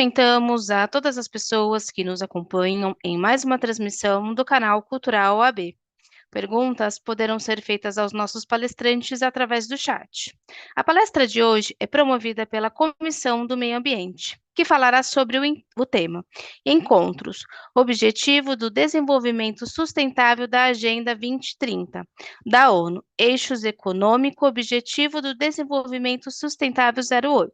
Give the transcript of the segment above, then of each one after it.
Cumprimentamos a todas as pessoas que nos acompanham em mais uma transmissão do canal Cultural OAB. Perguntas poderão ser feitas aos nossos palestrantes através do chat. A palestra de hoje é promovida pela Comissão do Meio Ambiente, que falará sobre o tema Encontros, Objetivo do Desenvolvimento Sustentável da Agenda 2030, da ONU, Eixos Econômico, Objetivo do Desenvolvimento Sustentável 08.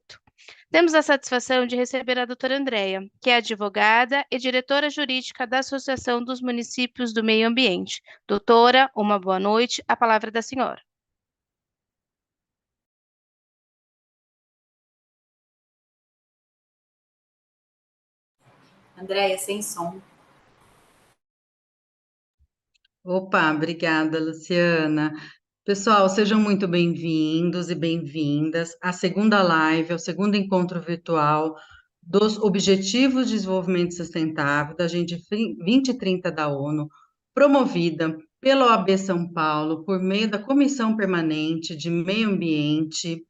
Temos a satisfação de receber a doutora Andréia, que é advogada e diretora jurídica da Associação dos Municípios do Meio Ambiente. Doutora, uma boa noite. A palavra é da senhora. Andréia, sem som. Opa, obrigada, Luciana. Pessoal, sejam muito bem-vindos e bem-vindas à segunda live, ao segundo encontro virtual dos Objetivos de Desenvolvimento Sustentável da Agenda 2030 da ONU, promovida pela OAB São Paulo por meio da Comissão Permanente de Meio Ambiente,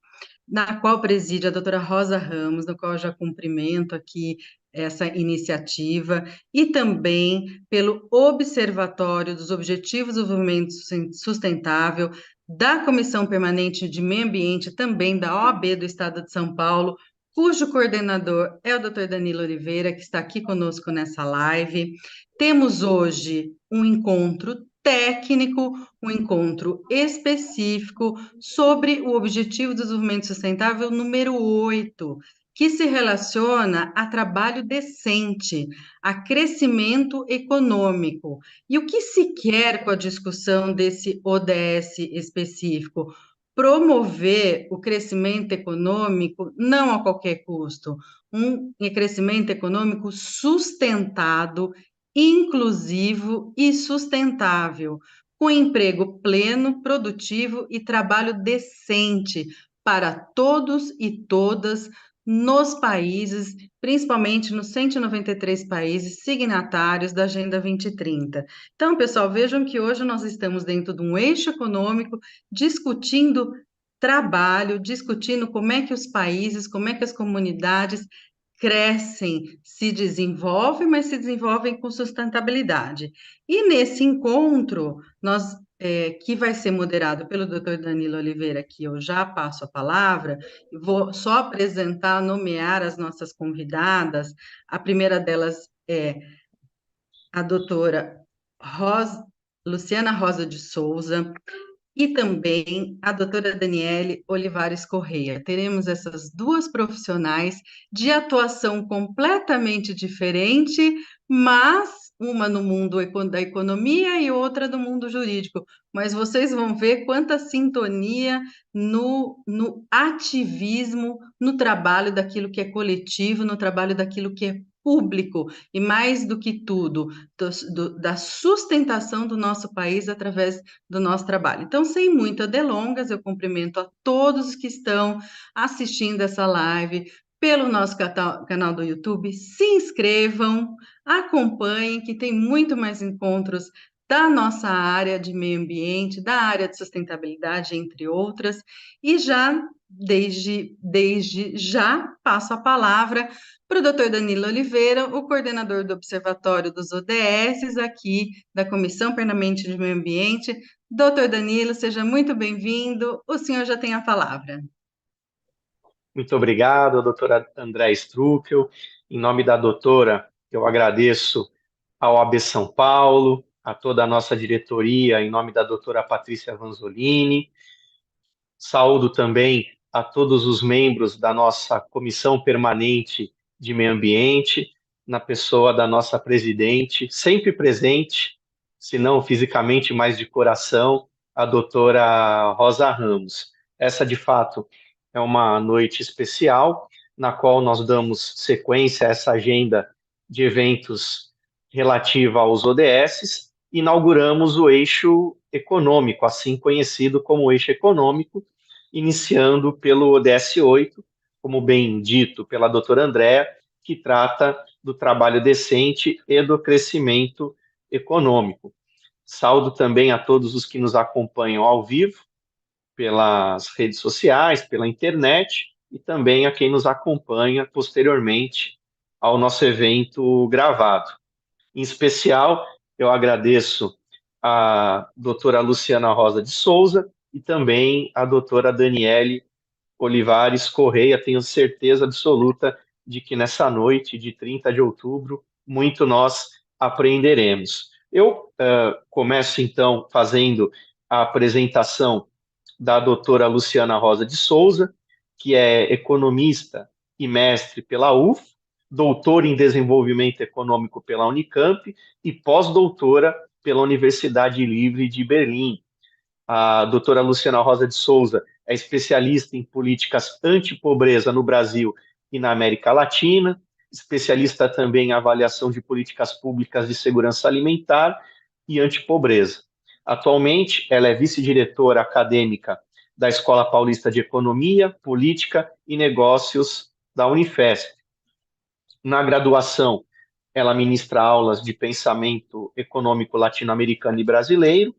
na qual preside a doutora Rosa Ramos, no qual eu já cumprimento aqui essa iniciativa, e também pelo Observatório dos Objetivos do Desenvolvimento Sustentável, da Comissão Permanente de Meio Ambiente, também da OAB do Estado de São Paulo, cujo coordenador é o doutor Danilo Oliveira, que está aqui conosco nessa live. Temos hoje um encontro técnico, um encontro específico sobre o Objetivo de Desenvolvimento Sustentável número 8, que se relaciona a trabalho decente, a crescimento econômico. E o que se quer com a discussão desse ODS específico? Promover o crescimento econômico não a qualquer custo, um crescimento econômico sustentado, inclusivo e sustentável, com emprego pleno, produtivo e trabalho decente para todos e todas nos países, principalmente nos 193 países signatários da Agenda 2030. Então, pessoal, vejam que hoje nós estamos dentro de um eixo econômico discutindo trabalho, discutindo como é que os países, como é que as comunidades crescem, se desenvolvem, mas se desenvolvem com sustentabilidade. E nesse encontro, que vai ser moderado pelo Dr. Danilo Oliveira, que eu já passo a palavra, vou só apresentar, nomear as nossas convidadas. A primeira delas é a doutora Luciana Rosa de Souza, e também a doutora Daniele Olivares Correia. Teremos essas duas profissionais de atuação completamente diferente, mas uma no mundo da economia e outra no mundo jurídico. Mas vocês vão ver quanta sintonia no ativismo, no trabalho daquilo que é coletivo, no trabalho daquilo que é público, e mais do que tudo, da sustentação do nosso país através do nosso trabalho. Então, sem muitas delongas, eu cumprimento a todos que estão assistindo essa live pelo nosso canal do YouTube. Se inscrevam, acompanhem, que tem muito mais encontros da nossa área de meio ambiente, da área de sustentabilidade, entre outras. E já, desde já, passo a palavra para o doutor Danilo Oliveira, o coordenador do Observatório dos ODS, aqui da Comissão Permanente de Meio Ambiente. Doutor Danilo, seja muito bem-vindo. O senhor já tem a palavra. Muito obrigado, doutora Andréa Struckel. Em nome da doutora, eu agradeço ao OAB São Paulo, a toda a nossa diretoria, em nome da doutora Patrícia Vanzolini. Saúdo também a todos os membros da nossa Comissão Permanente de Meio Ambiente, na pessoa da nossa presidente, sempre presente, se não fisicamente, mas de coração, a doutora Rosa Ramos. Essa, de fato, é uma noite especial, na qual nós damos sequência a essa agenda de eventos relativa aos ODS, inauguramos o eixo econômico, assim conhecido como eixo econômico, iniciando pelo ODS 8, como bem dito pela doutora Andréa, que trata do trabalho decente e do crescimento econômico. Saúdo também a todos os que nos acompanham ao vivo, pelas redes sociais, pela internet, e também a quem nos acompanha posteriormente ao nosso evento gravado. Em especial, eu agradeço a doutora Luciana Rosa de Souza e também a doutora Daniele Olivares Correia. Tenho certeza absoluta de que nessa noite de 30 de outubro, muito nós aprenderemos. Eu começo, então, fazendo a apresentação da doutora Luciana Rosa de Souza, que é economista e mestre pela UF, doutora em desenvolvimento econômico pela Unicamp e pós-doutora pela Universidade Livre de Berlim. A doutora Luciana Rosa de Souza é especialista em políticas anti-pobreza no Brasil e na América Latina, especialista também em avaliação de políticas públicas de segurança alimentar e anti-pobreza. Atualmente, ela é vice-diretora acadêmica da Escola Paulista de Economia, Política e Negócios da Unifesp. Na graduação, ela ministra aulas de pensamento econômico latino-americano e brasileiro,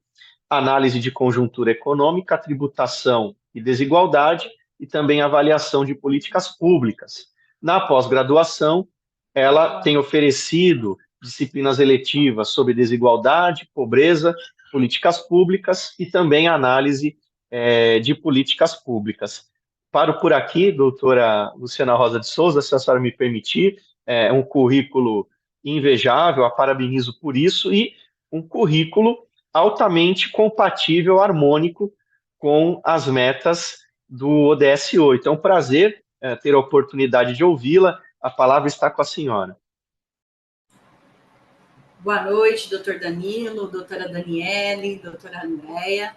análise de conjuntura econômica, tributação e desigualdade, e também avaliação de políticas públicas. Na pós-graduação, ela tem oferecido disciplinas eletivas sobre desigualdade, pobreza, políticas públicas e também análise de políticas públicas. Paro por aqui, doutora Luciana Rosa de Souza, se a senhora me permitir, é um currículo invejável, a parabenizo por isso, e um currículo altamente compatível, harmônico com as metas do ODS 8. É um prazer ter a oportunidade de ouvi-la. A palavra está com a senhora. Boa noite, doutor Danilo, doutora Daniele, doutora Andréia.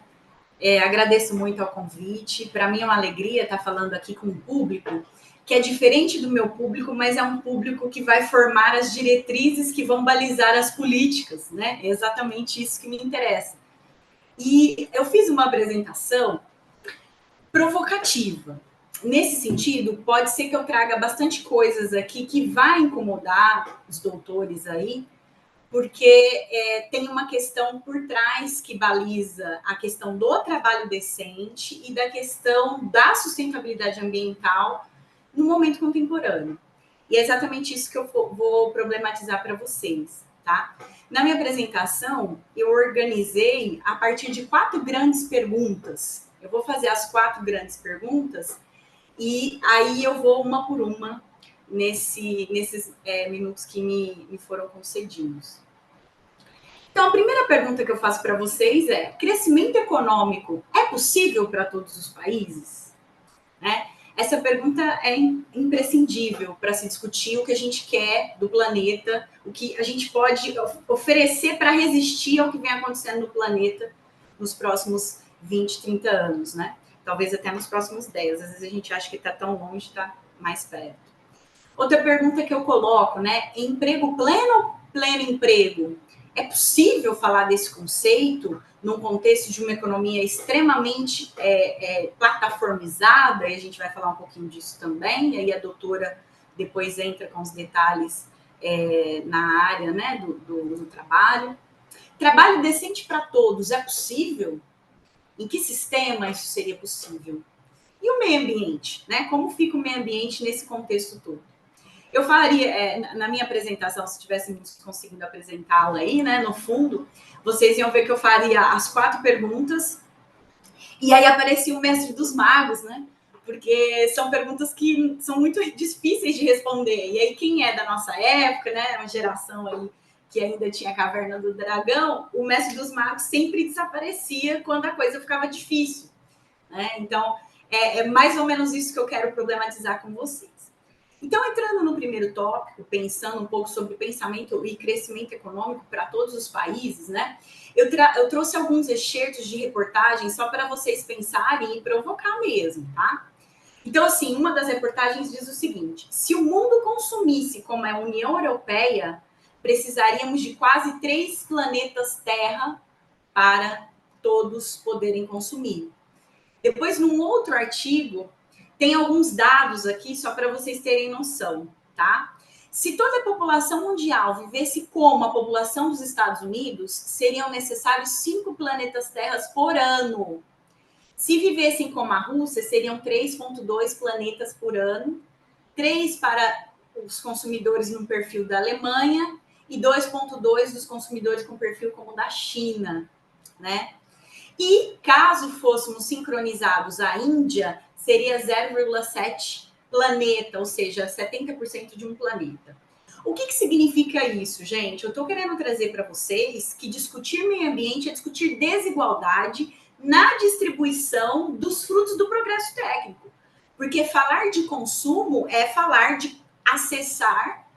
Agradeço muito ao convite. Para mim é uma alegria estar falando aqui com um público que é diferente do meu público, mas é um público que vai formar as diretrizes que vão balizar as políticas, né? É exatamente isso que me interessa. E eu fiz uma apresentação provocativa. Nesse sentido, pode ser que eu traga bastante coisas aqui que vai incomodar os doutores aí, porque tem uma questão por trás que baliza a questão do trabalho decente e da questão da sustentabilidade ambiental no momento contemporâneo. E é exatamente isso que eu vou problematizar para vocês, tá? Na minha apresentação, eu organizei a partir de 4 grandes perguntas. Eu vou fazer as 4 grandes perguntas e aí eu vou uma por uma nesses minutos que me foram concedidos. Então, a primeira pergunta que eu faço para vocês é: crescimento econômico é possível para todos os países? Né? Essa pergunta é imprescindível para se discutir o que a gente quer do planeta, o que a gente pode oferecer para resistir ao que vem acontecendo no planeta nos próximos 20, 30 anos, né? Talvez até nos próximos 10. Às vezes a gente acha que está tão longe, está mais perto. Outra pergunta que eu coloco, né? Emprego pleno ou pleno emprego? É possível falar desse conceito num contexto de uma economia extremamente plataformizada? E a gente vai falar um pouquinho disso também. E aí a doutora depois entra com os detalhes na área, né, do trabalho. Trabalho decente para todos é possível? Em que sistema isso seria possível? E o meio ambiente, né? Como fica o meio ambiente nesse contexto todo? Eu faria, na minha apresentação, se tivéssemos conseguido apresentá-la aí, né, no fundo, vocês iam ver que eu faria as 4 perguntas e aí aparecia o mestre dos magos, né? Porque são perguntas que são muito difíceis de responder. E aí, quem é da nossa época, né, uma geração aí que ainda tinha a Caverna do Dragão, o mestre dos magos sempre desaparecia quando a coisa ficava difícil, né? Então, é mais ou menos isso que eu quero problematizar com vocês. Então, entrando no primeiro tópico, pensando um pouco sobre pensamento e crescimento econômico para todos os países, né? Eu trouxe alguns excertos de reportagem só para vocês pensarem e provocar mesmo, tá? Então, assim, uma das reportagens diz o seguinte: se o mundo consumisse como é a União Europeia, precisaríamos de quase 3 planetas Terra para todos poderem consumir. Depois, num outro artigo, tem alguns dados aqui só para vocês terem noção, tá? Se toda a população mundial vivesse como a população dos Estados Unidos, seriam necessários 5 planetas Terras por ano. Se vivessem como a Rússia, seriam 3,2 planetas por ano, 3 para os consumidores no perfil da Alemanha e 2,2 dos consumidores com perfil como da China, né? E caso fôssemos sincronizados à Índia, seria 0,7 planeta, ou seja, 70% de um planeta. O que significa isso, gente? Eu estou querendo trazer para vocês que discutir meio ambiente é discutir desigualdade na distribuição dos frutos do progresso técnico. Porque falar de consumo é falar de acessar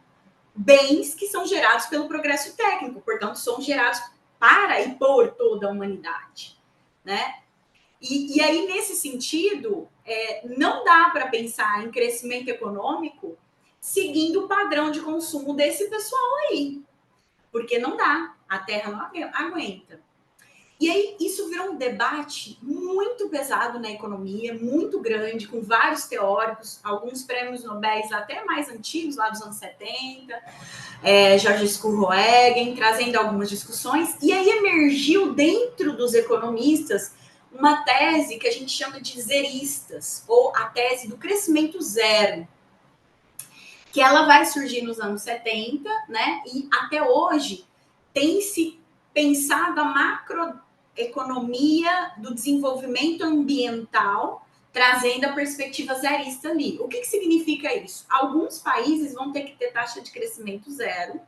bens que são gerados pelo progresso técnico, portanto, são gerados para e por toda a humanidade, né? E aí, nesse sentido, não dá para pensar em crescimento econômico seguindo o padrão de consumo desse pessoal aí, porque não dá, a Terra não aguenta. E aí, isso virou um debate muito pesado na economia, muito grande, com vários teóricos, alguns prêmios Nobel até mais antigos, lá dos anos 70, George Skullhagen, trazendo algumas discussões, e aí emergiu dentro dos economistas uma tese que a gente chama de zeristas, ou a tese do crescimento zero, que ela vai surgir nos anos 70, né? E até hoje tem se pensado a macroeconomia do desenvolvimento ambiental, trazendo a perspectiva zerista ali. O que significa isso? Alguns países vão ter que ter taxa de crescimento zero,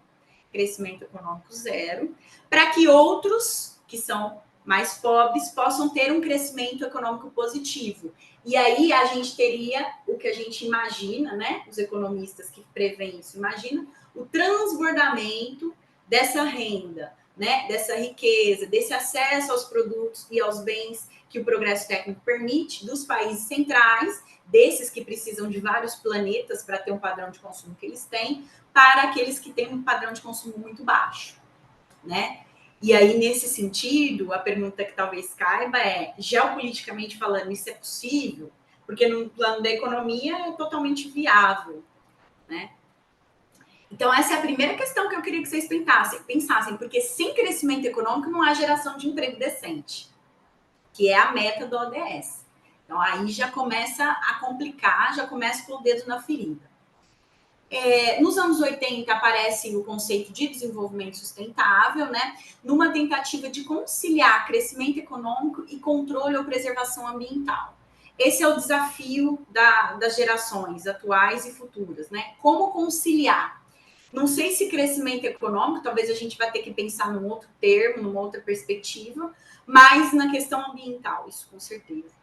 crescimento econômico zero, para que outros, que são mais pobres, possam ter um crescimento econômico positivo. E aí a gente teria o que a gente imagina, né? Os economistas que preveem isso imaginam, o transbordamento dessa renda, né? Dessa riqueza, desse acesso aos produtos e aos bens que o progresso técnico permite dos países centrais, desses que precisam de vários planetas para ter um padrão de consumo que eles têm, para aqueles que têm um padrão de consumo muito baixo, né? E aí, nesse sentido, a pergunta que talvez caiba é, geopoliticamente falando, isso é possível? Porque no plano da economia é totalmente viável, né? Então, essa é a primeira questão que eu queria que vocês pensassem, porque sem crescimento econômico não há geração de emprego decente, que é a meta do ODS. Então, aí já começa a complicar, já começa com o dedo na ferida. Nos anos 80 aparece o conceito de desenvolvimento sustentável, né? Numa tentativa de conciliar crescimento econômico e controle ou preservação ambiental. Esse é o desafio das gerações atuais e futuras, né? Como conciliar? Não sei se crescimento econômico, talvez a gente vai ter que pensar num outro termo, numa outra perspectiva, mas na questão ambiental, isso com certeza,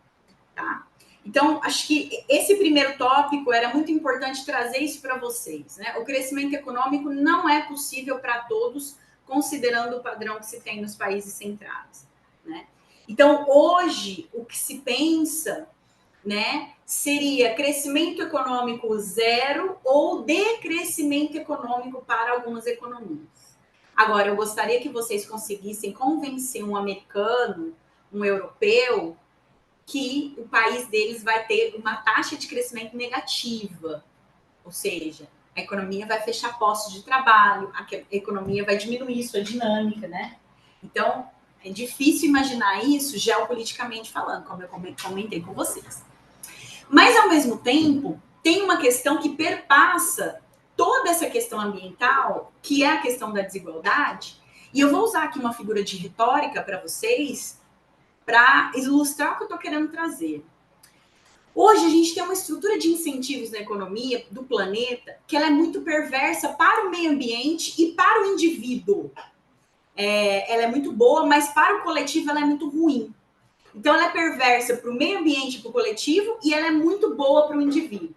tá? Então, acho que esse primeiro tópico era muito importante trazer isso para vocês, né? O crescimento econômico não é possível para todos, considerando o padrão que se tem nos países centrais, né? Então, hoje, o que se pensa, né, seria crescimento econômico zero ou decrescimento econômico para algumas economias. Agora, eu gostaria que vocês conseguissem convencer um americano, um europeu, que o país deles vai ter uma taxa de crescimento negativa, ou seja, a economia vai fechar postos de trabalho, a economia vai diminuir sua dinâmica, né? Então, é difícil imaginar isso geopoliticamente falando, como eu comentei com vocês. Mas, ao mesmo tempo, tem uma questão que perpassa toda essa questão ambiental, que é a questão da desigualdade, e eu vou usar aqui uma figura de retórica para vocês, para ilustrar o que eu estou querendo trazer. Hoje, a gente tem uma estrutura de incentivos na economia do planeta que ela é muito perversa para o meio ambiente e para o indivíduo. Ela é muito boa, mas para o coletivo ela é muito ruim. Então, ela é perversa para o meio ambiente e para o coletivo e ela é muito boa para o indivíduo.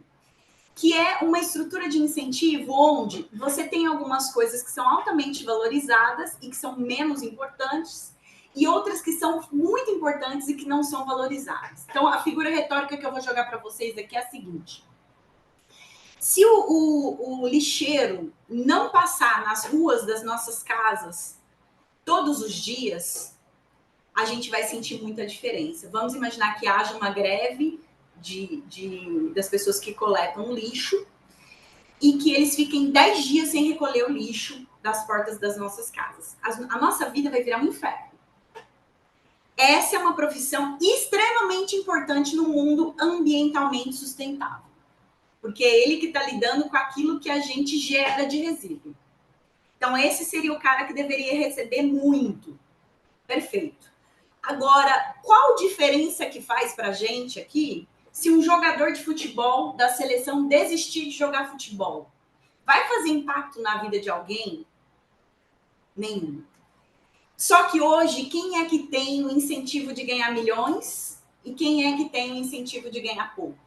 Que é uma estrutura de incentivo onde você tem algumas coisas que são altamente valorizadas e que são menos importantes, e outras que são muito importantes e que não são valorizadas. Então, a figura retórica que eu vou jogar para vocês aqui é a seguinte. Se o lixeiro não passar nas ruas das nossas casas todos os dias, a gente vai sentir muita diferença. Vamos imaginar que haja uma greve das pessoas que coletam lixo e que eles fiquem 10 dias sem recolher o lixo das portas das nossas casas. A nossa vida vai virar um inferno. Essa é uma profissão extremamente importante no mundo ambientalmente sustentável. porque é ele que está lidando com aquilo que a gente gera de resíduo. Então, esse seria o cara que deveria receber muito. Perfeito. Agora, qual diferença que faz para a gente aqui se um jogador de futebol da seleção desistir de jogar futebol? Vai fazer impacto na vida de alguém? Nenhum. Só que hoje, quem é que tem o incentivo de ganhar milhões e quem é que tem o incentivo de ganhar pouco?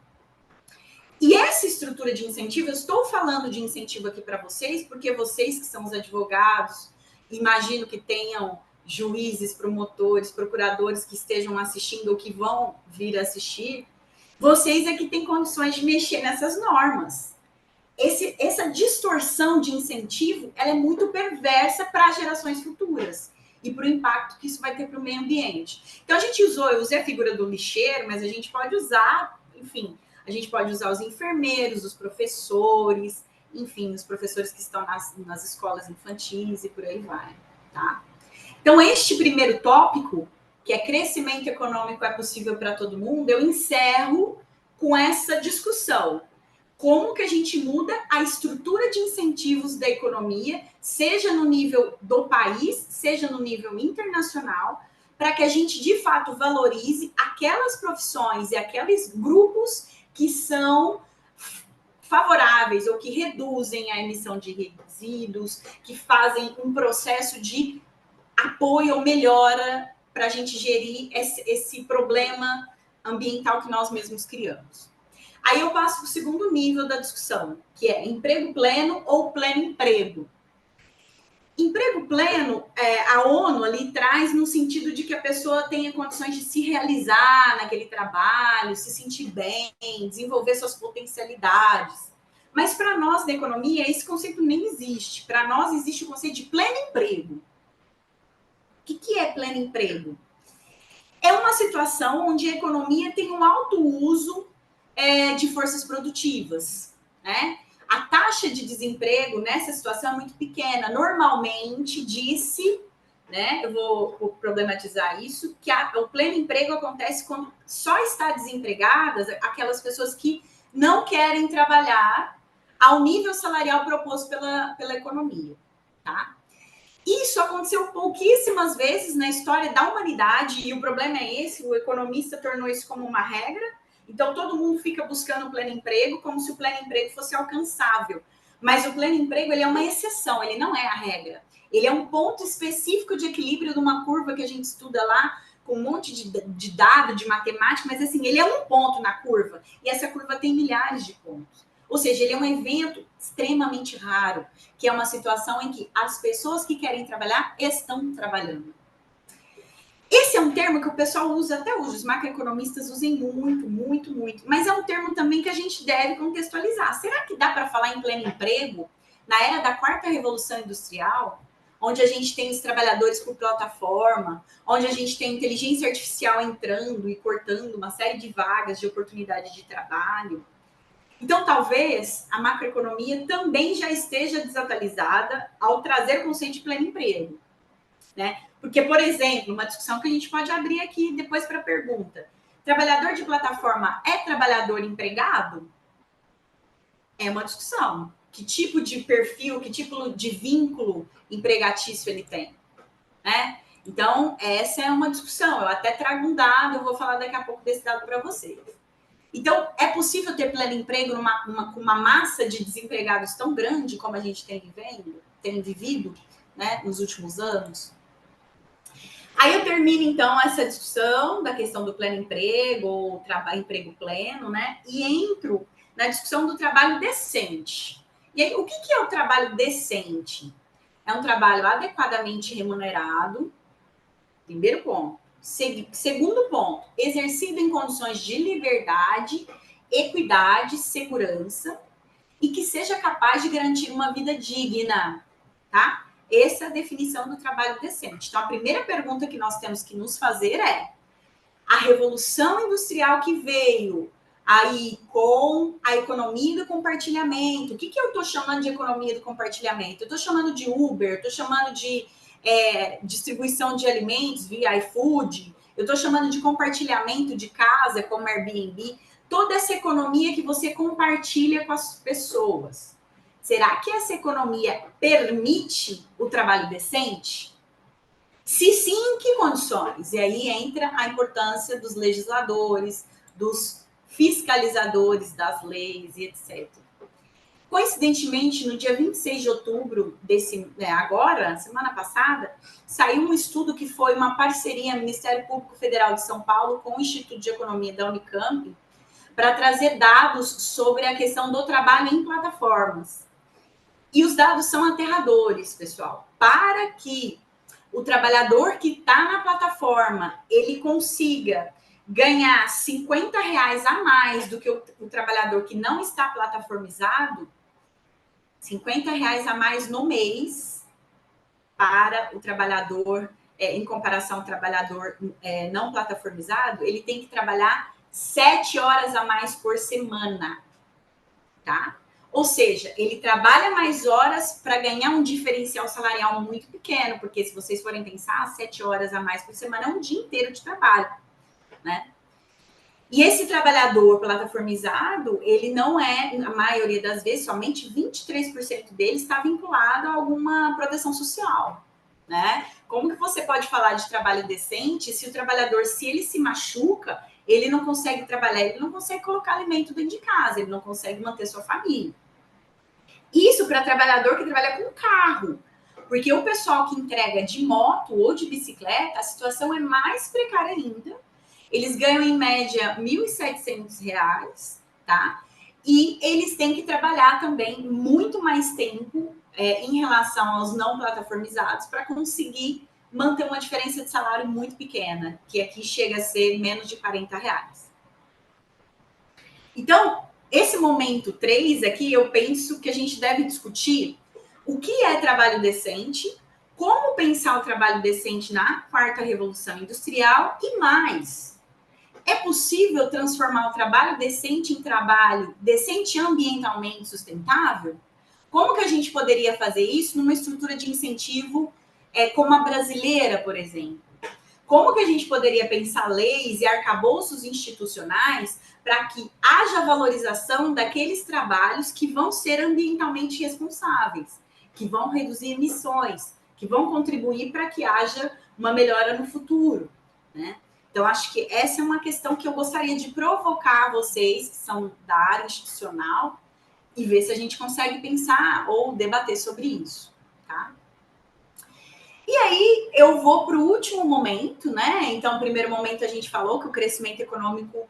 E essa estrutura de incentivo, eu estou falando de incentivo aqui para vocês, porque vocês que são os advogados, imagino que tenham juízes, promotores, procuradores que estejam assistindo ou que vão vir assistir, vocês é que têm condições de mexer nessas normas. Essa distorção de incentivo, ela é muito perversa para as gerações futuras e para o impacto que isso vai ter para o meio ambiente. Então, eu usei a figura do lixeiro, mas a gente pode usar, enfim, a gente pode usar os enfermeiros, os professores, enfim, os professores que estão nas escolas infantis e por aí vai, tá? Então, este primeiro tópico, que é crescimento econômico é possível para todo mundo, eu encerro com essa discussão. Como que a gente muda a estrutura de incentivos da economia, seja no nível do país, seja no nível internacional, para que a gente, de fato, valorize aquelas profissões e aqueles grupos que são favoráveis ou que reduzem a emissão de resíduos, que fazem um processo de apoio ou melhora para a gente gerir esse problema ambiental que nós mesmos criamos. Aí eu passo para o segundo nível da discussão, que é emprego pleno ou pleno emprego. Emprego pleno, a ONU ali traz no sentido de que a pessoa tenha condições de se realizar naquele trabalho, se sentir bem, desenvolver suas potencialidades. Mas para nós da economia, esse conceito nem existe. Para nós existe o conceito de pleno emprego. O que é pleno emprego? É uma situação onde a economia tem um alto uso de forças produtivas, né? A taxa de desemprego nessa situação é muito pequena. Normalmente, né? Eu vou problematizar isso, que o pleno emprego acontece quando só está desempregadas aquelas pessoas que não querem trabalhar ao nível salarial proposto pela economia, tá? Isso aconteceu pouquíssimas vezes na história da humanidade, e o problema é esse, o economista tornou isso como uma regra. Então, todo mundo fica buscando o pleno emprego como se o pleno emprego fosse alcançável. Mas o pleno emprego, ele é uma exceção, ele não é a regra. Ele é um ponto específico de equilíbrio de uma curva que a gente estuda lá, com um monte de dado, de matemática, mas assim, ele é um ponto na curva. E essa curva tem milhares de pontos. Ou seja, ele é um evento extremamente raro, que é uma situação em que as pessoas que querem trabalhar estão trabalhando. Esse é um termo que o pessoal usa até hoje, os macroeconomistas usam muito, mas é um termo também que a gente deve contextualizar. Será que dá para falar em pleno emprego na era da quarta revolução industrial, onde a gente tem os trabalhadores por plataforma, onde a gente tem inteligência artificial entrando e cortando uma série de vagas de oportunidade de trabalho? Então, talvez a macroeconomia também já esteja desatualizada ao trazer o conceito de pleno emprego, né? Porque, por exemplo, uma discussão que a gente pode abrir aqui depois para a pergunta: trabalhador de plataforma é trabalhador empregado? É uma discussão. Que tipo de perfil, que tipo de vínculo empregatício ele tem, né? Então, essa é uma discussão. Eu até trago um dado, eu vou falar daqui a pouco desse dado para vocês. Então, é possível ter pleno emprego com uma massa de desempregados tão grande como a gente tem vivido, né, nos últimos anos? Aí eu termino, então, essa discussão da questão do pleno emprego, ou emprego pleno, né? E entro na discussão do trabalho decente. E aí, o que é o trabalho decente? É um trabalho adequadamente remunerado, primeiro ponto. Segundo ponto, exercido em condições de liberdade, equidade, segurança, e que seja capaz de garantir uma vida digna, tá? Essa é a definição do trabalho decente. Então, a primeira pergunta que nós temos que nos fazer é: a revolução industrial que veio aí com a economia do compartilhamento, o que eu estou chamando de economia do compartilhamento? Eu estou chamando de Uber, estou chamando de distribuição de alimentos via iFood, eu estou chamando de compartilhamento de casa como Airbnb. toda essa economia que você compartilha com as pessoas. Será que essa economia permite o trabalho decente? Se sim, em que condições? E aí entra a importância dos legisladores, dos fiscalizadores das leis e etc. Coincidentemente, no dia 26 de outubro agora, semana passada, saiu um estudo que foi uma parceria Ministério Público Federal de São Paulo com o Instituto de Economia da Unicamp para trazer dados sobre a questão do trabalho em plataformas. E os dados são aterradores, pessoal. Para que o trabalhador que está na plataforma, ele consiga ganhar R$50 a mais do que o trabalhador que não está plataformizado, R$50 a mais no mês para o trabalhador, em comparação ao trabalhador não plataformizado, ele tem que trabalhar 7 horas a mais por semana, tá? Ou seja, ele trabalha mais horas para ganhar um diferencial salarial muito pequeno, porque se vocês forem pensar, 7 horas a mais por semana é um dia inteiro de trabalho, né? E esse trabalhador plataformizado, ele não é, a maioria das vezes, somente 23% dele está vinculado a alguma proteção social, né? Como que você pode falar de trabalho decente se o trabalhador, se ele se machuca, ele não consegue trabalhar, ele não consegue colocar alimento dentro de casa, ele não consegue manter sua família. Isso para trabalhador que trabalha com carro, porque o pessoal que entrega de moto ou de bicicleta, a situação é mais precária ainda. Eles ganham, em média, R$1.700, tá? E eles têm que trabalhar também muito mais tempo em relação aos não plataformizados para conseguir manter uma diferença de salário muito pequena, que aqui chega a ser menos de R$40. Então, esse momento 3 aqui, eu penso que a gente deve discutir o que é trabalho decente, como pensar o trabalho decente na 4ª Revolução Industrial e mais. É possível transformar o trabalho decente em trabalho decente ambientalmente sustentável? Como que a gente poderia fazer isso numa estrutura de incentivo como a brasileira, por exemplo? Como que a gente poderia pensar leis e arcabouços institucionais para que haja valorização daqueles trabalhos que vão ser ambientalmente responsáveis, que vão reduzir emissões, que vão contribuir para que haja uma melhora no futuro, né? Então, acho que essa é uma questão que eu gostaria de provocar vocês, que são da área institucional, e ver se a gente consegue pensar ou debater sobre isso, tá? E aí, eu vou para o último momento, né? Então, no primeiro momento, a gente falou que o crescimento econômico,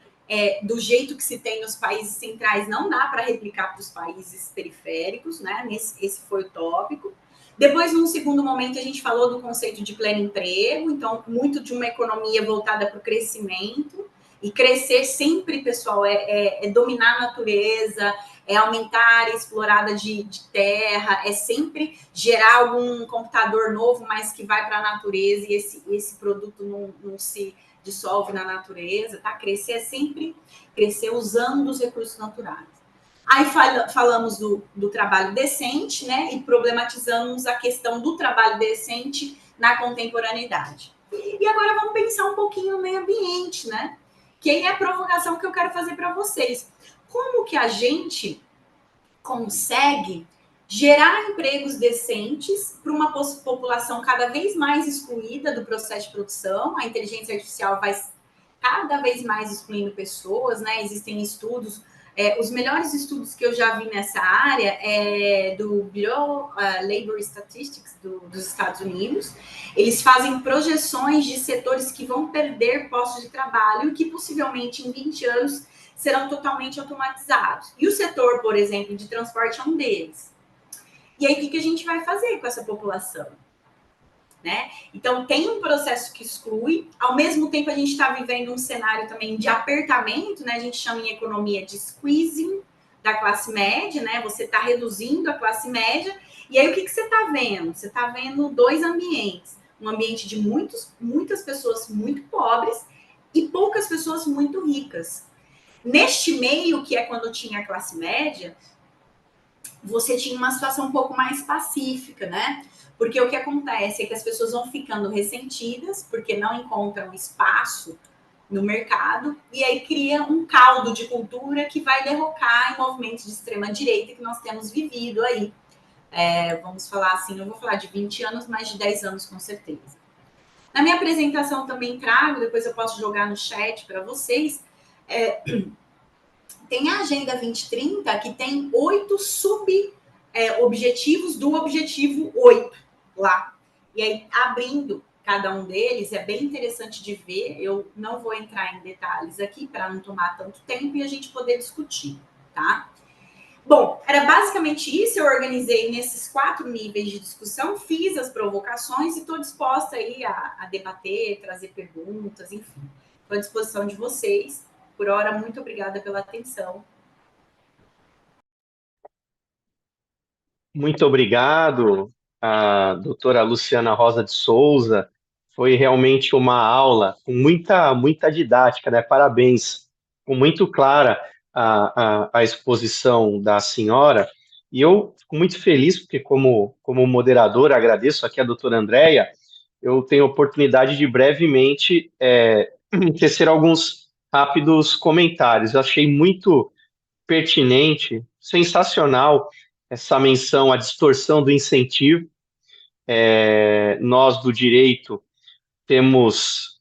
do jeito que se tem nos países centrais, não dá para replicar para os países periféricos, né? Esse foi o tópico. Depois, num segundo momento, a gente falou do conceito de pleno emprego, então, muito de uma economia voltada para o crescimento, e crescer sempre, pessoal, é dominar a natureza, é aumentar a área explorada de terra, é sempre gerar algum computador novo, mas que vai para a natureza e esse produto não se dissolve na natureza, tá? Crescer é sempre crescer usando os recursos naturais. Aí falamos do trabalho decente, né? E problematizamos a questão do trabalho decente na contemporaneidade. E agora vamos pensar um pouquinho no meio ambiente, né? Que é a provocação que eu quero fazer para vocês. Como que a gente consegue gerar empregos decentes para uma população cada vez mais excluída do processo de produção? A inteligência artificial vai cada vez mais excluindo pessoas, né? Existem estudos, os melhores estudos que eu já vi nessa área é do Bureau Labor Statistics dos Estados Unidos. Eles fazem projeções de setores que vão perder postos de trabalho e que possivelmente em 20 anos serão totalmente automatizados. E o setor, por exemplo, de transporte é um deles. E aí, o que a gente vai fazer com essa população? Né? Então, tem um processo que exclui, ao mesmo tempo a gente está vivendo um cenário também de apertamento, né? A gente chama em economia de squeezing da classe média, né? Você está reduzindo a classe média, e aí o que você está vendo? Você está vendo 2 ambientes, um ambiente de muitas pessoas muito pobres e poucas pessoas muito ricas. Neste meio, que é quando tinha a classe média, você tinha uma situação um pouco mais pacífica, né? Porque o que acontece é que as pessoas vão ficando ressentidas, porque não encontram espaço no mercado, e aí cria um caldo de cultura que vai derrocar em movimentos de extrema-direita que nós temos vivido aí. Vamos falar assim, não vou falar de 20 anos, mas de 10 anos com certeza. Na minha apresentação também trago, depois eu posso jogar no chat para vocês, tem a Agenda 2030, que tem 8 sub-objetivos do objetivo 8 lá. E aí, abrindo cada um deles, é bem interessante de ver. Eu não vou entrar em detalhes aqui para não tomar tanto tempo e a gente poder discutir, tá? Bom, era basicamente isso. Eu organizei nesses 4 níveis de discussão, fiz as provocações e estou disposta aí a debater, trazer perguntas, enfim. Estou à disposição de vocês. Por hora, muito obrigada pela atenção. Muito obrigado, a doutora Luciana Rosa de Souza. Foi realmente uma aula com muita didática, né? Parabéns. Ficou muito clara a exposição da senhora. E eu fico muito feliz, porque como moderador, agradeço aqui a doutora Andréia, eu tenho a oportunidade de brevemente tecer alguns rápidos comentários. Eu achei muito pertinente, sensacional, essa menção à distorção do incentivo. Nós do direito temos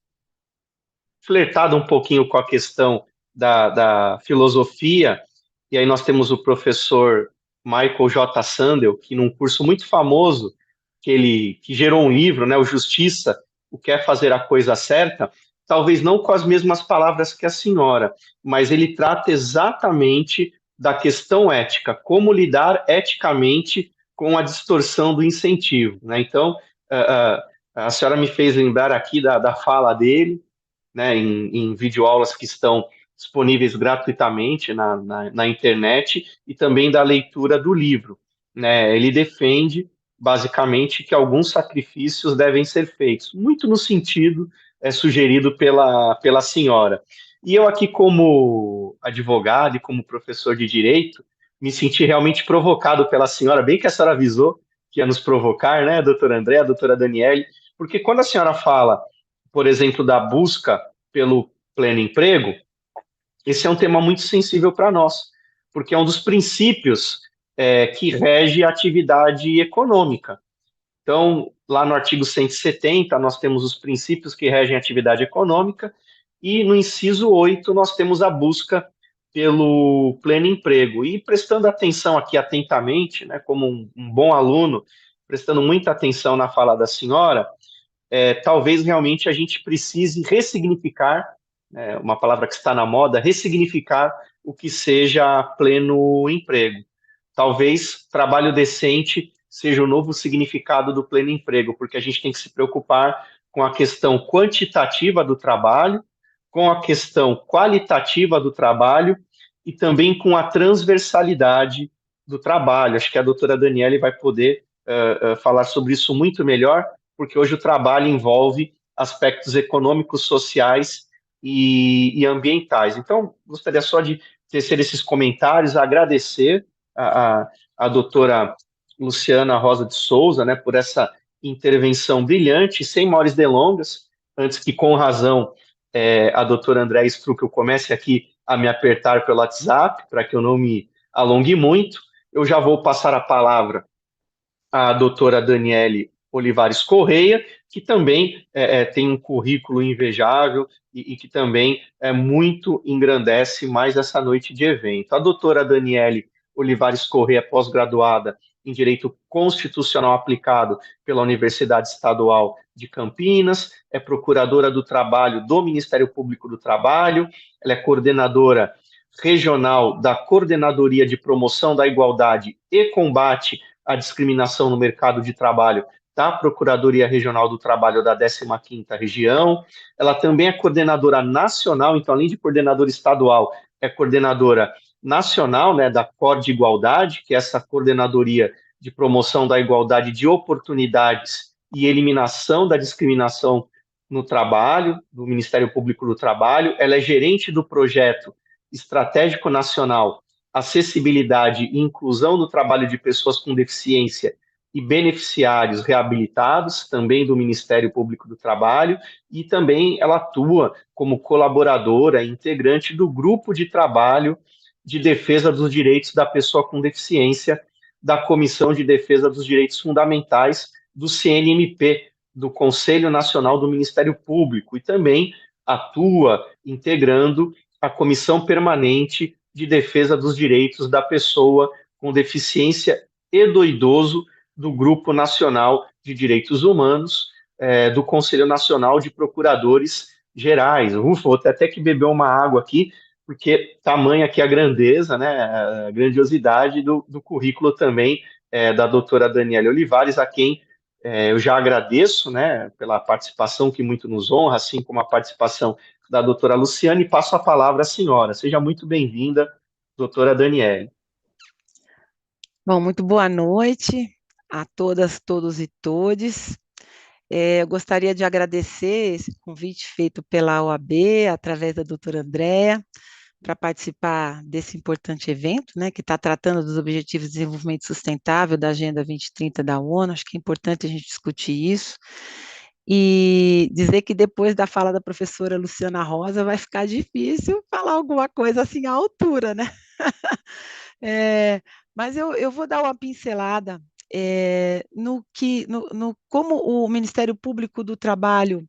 flertado um pouquinho com a questão da filosofia, e aí nós temos o professor Michael J. Sandel, que num curso muito famoso, que gerou um livro, né, o Justiça, o que é fazer a coisa certa, talvez não com as mesmas palavras que a senhora, mas ele trata exatamente da questão ética, como lidar eticamente com a distorção do incentivo, né? Então, a senhora me fez lembrar aqui da fala dele, né, em videoaulas que estão disponíveis gratuitamente na internet, e também da leitura do livro, né? Ele defende, basicamente, que alguns sacrifícios devem ser feitos, muito no sentido sugerido pela senhora. E eu aqui, como advogado e como professor de direito, me senti realmente provocado pela senhora, bem que a senhora avisou que ia nos provocar, né, doutora André, a doutora Daniele, porque quando a senhora fala, por exemplo, da busca pelo pleno emprego, esse é um tema muito sensível para nós, porque é um dos princípios que rege a atividade econômica. Então, lá no artigo 170, nós temos os princípios que regem a atividade econômica, e no inciso 8, nós temos a busca pelo pleno emprego. E prestando atenção aqui atentamente, né, como um bom aluno, prestando muita atenção na fala da senhora, talvez realmente a gente precise ressignificar, uma palavra que está na moda, ressignificar o que seja pleno emprego. Talvez trabalho decente seja o novo significado do pleno emprego, porque a gente tem que se preocupar com a questão quantitativa do trabalho, com a questão qualitativa do trabalho e também com a transversalidade do trabalho. Acho que a doutora Daniele vai poder falar sobre isso muito melhor, porque hoje o trabalho envolve aspectos econômicos, sociais e ambientais. Então, gostaria só de tecer esses comentários, agradecer a doutora Luciana Rosa de Souza, né, por essa intervenção brilhante, sem maiores delongas, antes que, com razão, a doutora Andréa Struckel comece aqui a me apertar pelo WhatsApp, para que eu não me alongue muito. Eu já vou passar a palavra à doutora Daniele Olivares Correia, que também tem um currículo invejável e que também muito engrandece mais essa noite de evento. A doutora Daniele Olivares Correia, pós-graduada em Direito Constitucional Aplicado pela Universidade Estadual de Campinas, é procuradora do trabalho do Ministério Público do Trabalho, ela é coordenadora regional da Coordenadoria de Promoção da Igualdade e Combate à Discriminação no Mercado de Trabalho da Procuradoria Regional do Trabalho da 15ª Região. Ela também é coordenadora nacional, então, além de coordenadora estadual, é coordenadora nacional, né, da COR de Igualdade, que é essa coordenadoria de promoção da igualdade de oportunidades e eliminação da discriminação no trabalho, do Ministério Público do Trabalho. Ela é gerente do projeto estratégico nacional Acessibilidade e Inclusão do Trabalho de Pessoas com Deficiência e beneficiários reabilitados, também do Ministério Público do Trabalho, e também ela atua como colaboradora e integrante do grupo de trabalho de defesa dos direitos da pessoa com deficiência, da Comissão de Defesa dos Direitos Fundamentais do CNMP, do Conselho Nacional do Ministério Público, e também atua integrando a Comissão Permanente de Defesa dos Direitos da Pessoa com Deficiência e do Idoso do Grupo Nacional de Direitos Humanos, do Conselho Nacional de Procuradores Gerais. Ufa, vou ter até que beber uma água aqui, porque tamanha aqui a grandeza, né, a grandiosidade do currículo também da doutora Daniela Olivares, a quem eu já agradeço, né, pela participação que muito nos honra, assim como a participação da doutora Luciane, e passo a palavra à senhora. Seja muito bem-vinda, doutora Daniele. Bom, muito boa noite a todas, todos e todes. Eu gostaria de agradecer esse convite feito pela OAB, através da doutora Andréa, para participar desse importante evento, né, que está tratando dos Objetivos de Desenvolvimento Sustentável da Agenda 2030 da ONU. Acho que é importante a gente discutir isso. E dizer que depois da fala da professora Luciana Rosa vai ficar difícil falar alguma coisa assim à altura, né? Mas eu vou dar uma pincelada no como o Ministério Público do Trabalho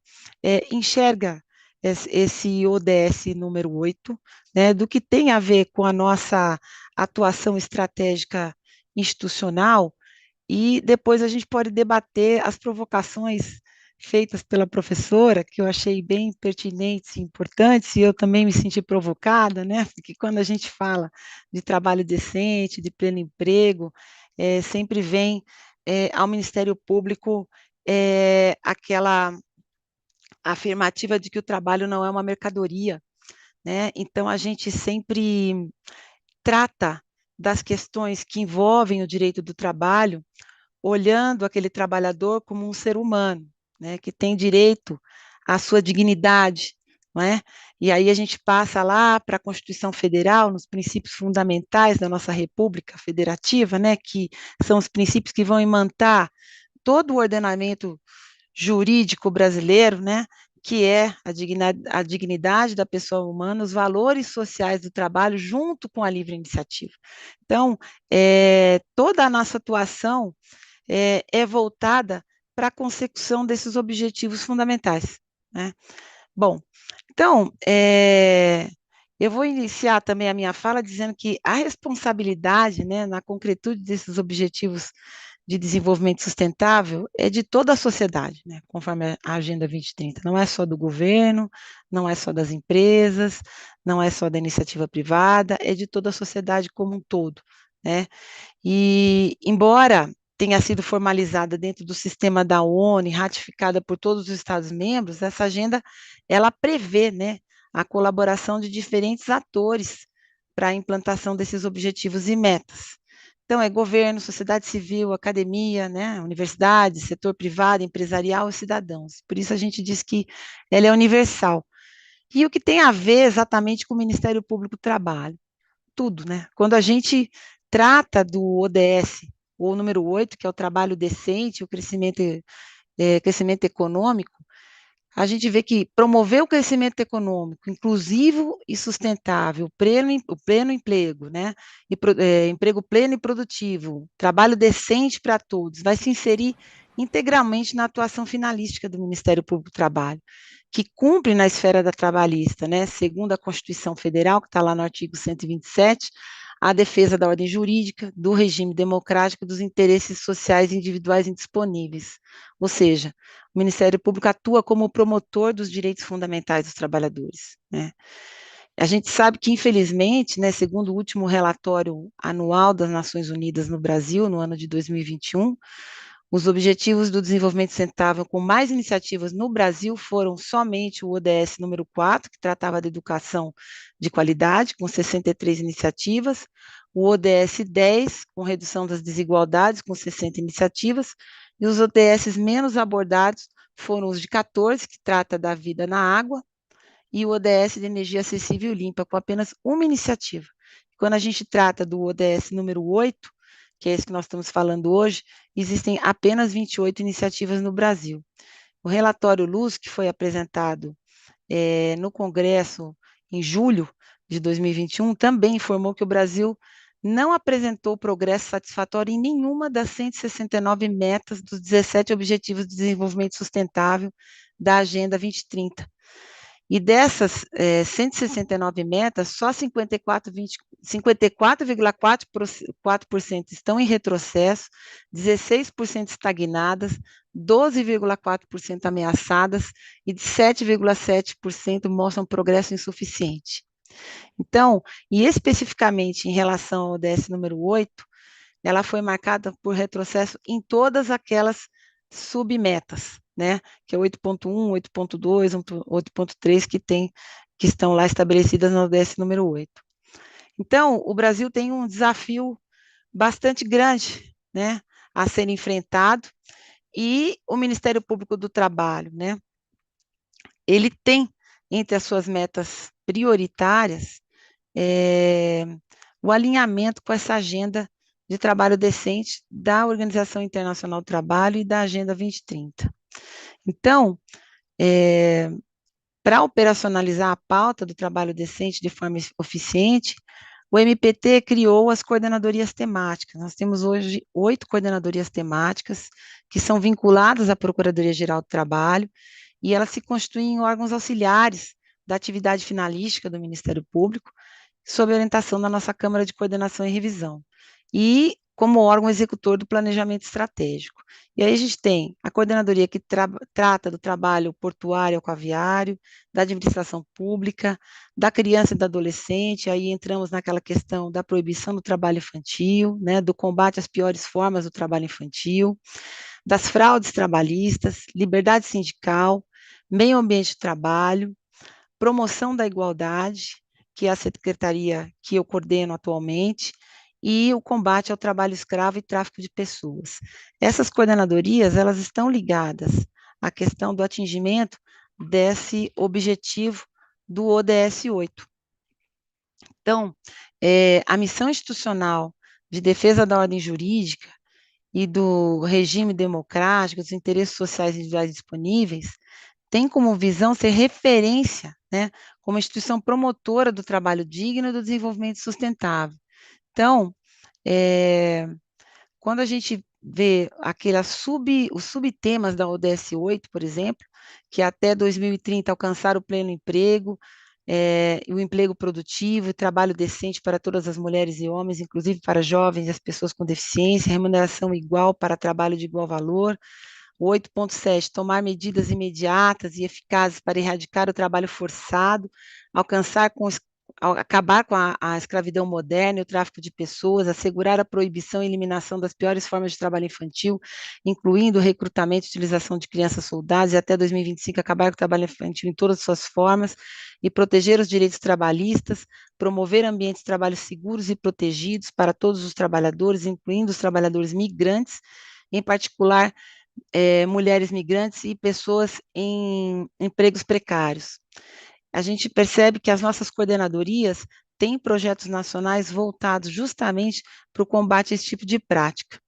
enxerga esse ODS número 8, né, do que tem a ver com a nossa atuação estratégica institucional, e depois a gente pode debater as provocações feitas pela professora, que eu achei bem pertinentes e importantes, e eu também me senti provocada, né? Porque quando a gente fala de trabalho decente, de pleno emprego, sempre vem ao Ministério Público aquela afirmativa de que o trabalho não é uma mercadoria, né? Então a gente sempre trata das questões que envolvem o direito do trabalho, olhando aquele trabalhador como um ser humano, né, que tem direito à sua dignidade, não é? E aí a gente passa lá para a Constituição Federal, nos princípios fundamentais da nossa República Federativa, né, que são os princípios que vão imantar todo o ordenamento jurídico brasileiro, né, que é a dignidade da pessoa humana, os valores sociais do trabalho, junto com a livre iniciativa. Então, toda a nossa atuação é voltada para a consecução desses objetivos fundamentais, né? Bom, então, eu vou iniciar também a minha fala dizendo que a responsabilidade, né, na concretude desses objetivos de desenvolvimento sustentável é de toda a sociedade, né, conforme a Agenda 2030. Não é só do governo, não é só das empresas, não é só da iniciativa privada, é de toda a sociedade como um todo, né? E, embora tenha sido formalizada dentro do sistema da ONU, ratificada por todos os Estados-membros, essa agenda, ela prevê, né, a colaboração de diferentes atores para a implantação desses objetivos e metas. Então, é governo, sociedade civil, academia, né, universidades, setor privado, empresarial e cidadãos. Por isso a gente diz que ela é universal. E o que tem a ver exatamente com o Ministério Público do Trabalho? Tudo, né? Quando a gente trata do ODS, o número 8, que é o trabalho decente, o crescimento econômico, a gente vê que promover o crescimento econômico inclusivo e sustentável, o pleno emprego, né? Emprego pleno e produtivo, trabalho decente para todos, vai se inserir integralmente na atuação finalística do Ministério Público do Trabalho, que cumpre na esfera da trabalhista, né? Segundo a Constituição Federal, que está lá no artigo 127, a defesa da ordem jurídica, do regime democrático, dos interesses sociais individuais indisponíveis. Ou seja, o Ministério Público atua como promotor dos direitos fundamentais dos trabalhadores, né? A gente sabe que, infelizmente, né, segundo o último relatório anual das Nações Unidas no Brasil, no ano de 2021, os Objetivos do Desenvolvimento Sustentável com mais iniciativas no Brasil foram somente o ODS número 4, que tratava da educação de qualidade, com 63 iniciativas, o ODS 10, com redução das desigualdades, com 60 iniciativas, e os ODS menos abordados foram os de 14, que trata da vida na água, e o ODS de energia acessível e limpa, com apenas uma iniciativa. Quando a gente trata do ODS número 8, que é esse que nós estamos falando hoje, existem apenas 28 iniciativas no Brasil. O relatório Luz, que foi apresentado no Congresso em julho de 2021, também informou que o Brasil não apresentou progresso satisfatório em nenhuma das 169 metas dos 17 Objetivos de Desenvolvimento Sustentável da Agenda 2030. E dessas 169 metas, só 54,4% estão em retrocesso, 16% estagnadas, 12,4% ameaçadas e 7,7% mostram progresso insuficiente. Então, e especificamente em relação ao ODS número 8, ela foi marcada por retrocesso em todas aquelas submetas, né, que é 8.1, 8.2, 8.3 que estão lá estabelecidas no ODS número 8. Então, o Brasil tem um desafio bastante grande, né, a ser enfrentado, e o Ministério Público do Trabalho, né, ele tem entre as suas metas prioritárias o alinhamento com essa agenda de trabalho decente da Organização Internacional do Trabalho e da Agenda 2030. Então, para operacionalizar a pauta do trabalho decente de forma eficiente, o MPT criou as coordenadorias temáticas. Nós temos hoje 8 coordenadorias temáticas que são vinculadas à Procuradoria-Geral do Trabalho, e elas se constituem em órgãos auxiliares da atividade finalística do Ministério Público, sob orientação da nossa Câmara de Coordenação e Revisão, e como órgão executor do planejamento estratégico. E aí a gente tem a coordenadoria que trata do trabalho portuário e aquaviário, da administração pública, da criança e do adolescente, aí entramos naquela questão da proibição do trabalho infantil, né, do combate às piores formas do trabalho infantil, das fraudes trabalhistas, liberdade sindical, meio ambiente de trabalho, promoção da igualdade, que é a secretaria que eu coordeno atualmente, e o combate ao trabalho escravo e tráfico de pessoas. Essas coordenadorias, elas estão ligadas à questão do atingimento desse objetivo do ODS 8. Então, a missão institucional de defesa da ordem jurídica e do regime democrático, dos interesses sociais individuais disponíveis, tem como visão ser referência, né, como instituição promotora do trabalho digno e do desenvolvimento sustentável. Então, quando a gente vê os subtemas da ODS 8, por exemplo, que até 2030 alcançar o pleno emprego, o emprego produtivo, trabalho decente para todas as mulheres e homens, inclusive para jovens e as pessoas com deficiência, remuneração igual para trabalho de igual valor. O 8.7, tomar medidas imediatas e eficazes para erradicar o trabalho forçado, acabar com a escravidão moderna e o tráfico de pessoas, assegurar a proibição e eliminação das piores formas de trabalho infantil, incluindo o recrutamento e utilização de crianças soldados, e até 2025 acabar com o trabalho infantil em todas as suas formas, e proteger os direitos trabalhistas, promover ambientes de trabalho seguros e protegidos para todos os trabalhadores, incluindo os trabalhadores migrantes, em particular mulheres migrantes e pessoas em empregos precários. A gente percebe que as nossas coordenadorias têm projetos nacionais voltados justamente para o combate a esse tipo de prática.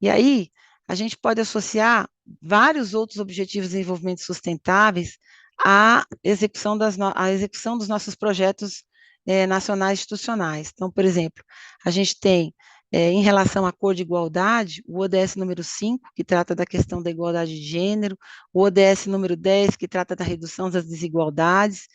E aí, a gente pode associar vários outros objetivos de desenvolvimento sustentáveis à execução dos nossos projetos nacionais institucionais. Então, por exemplo, a gente tem em relação à cor de igualdade, o ODS número 5, que trata da questão da igualdade de gênero, o ODS número 10, que trata da redução das desigualdades,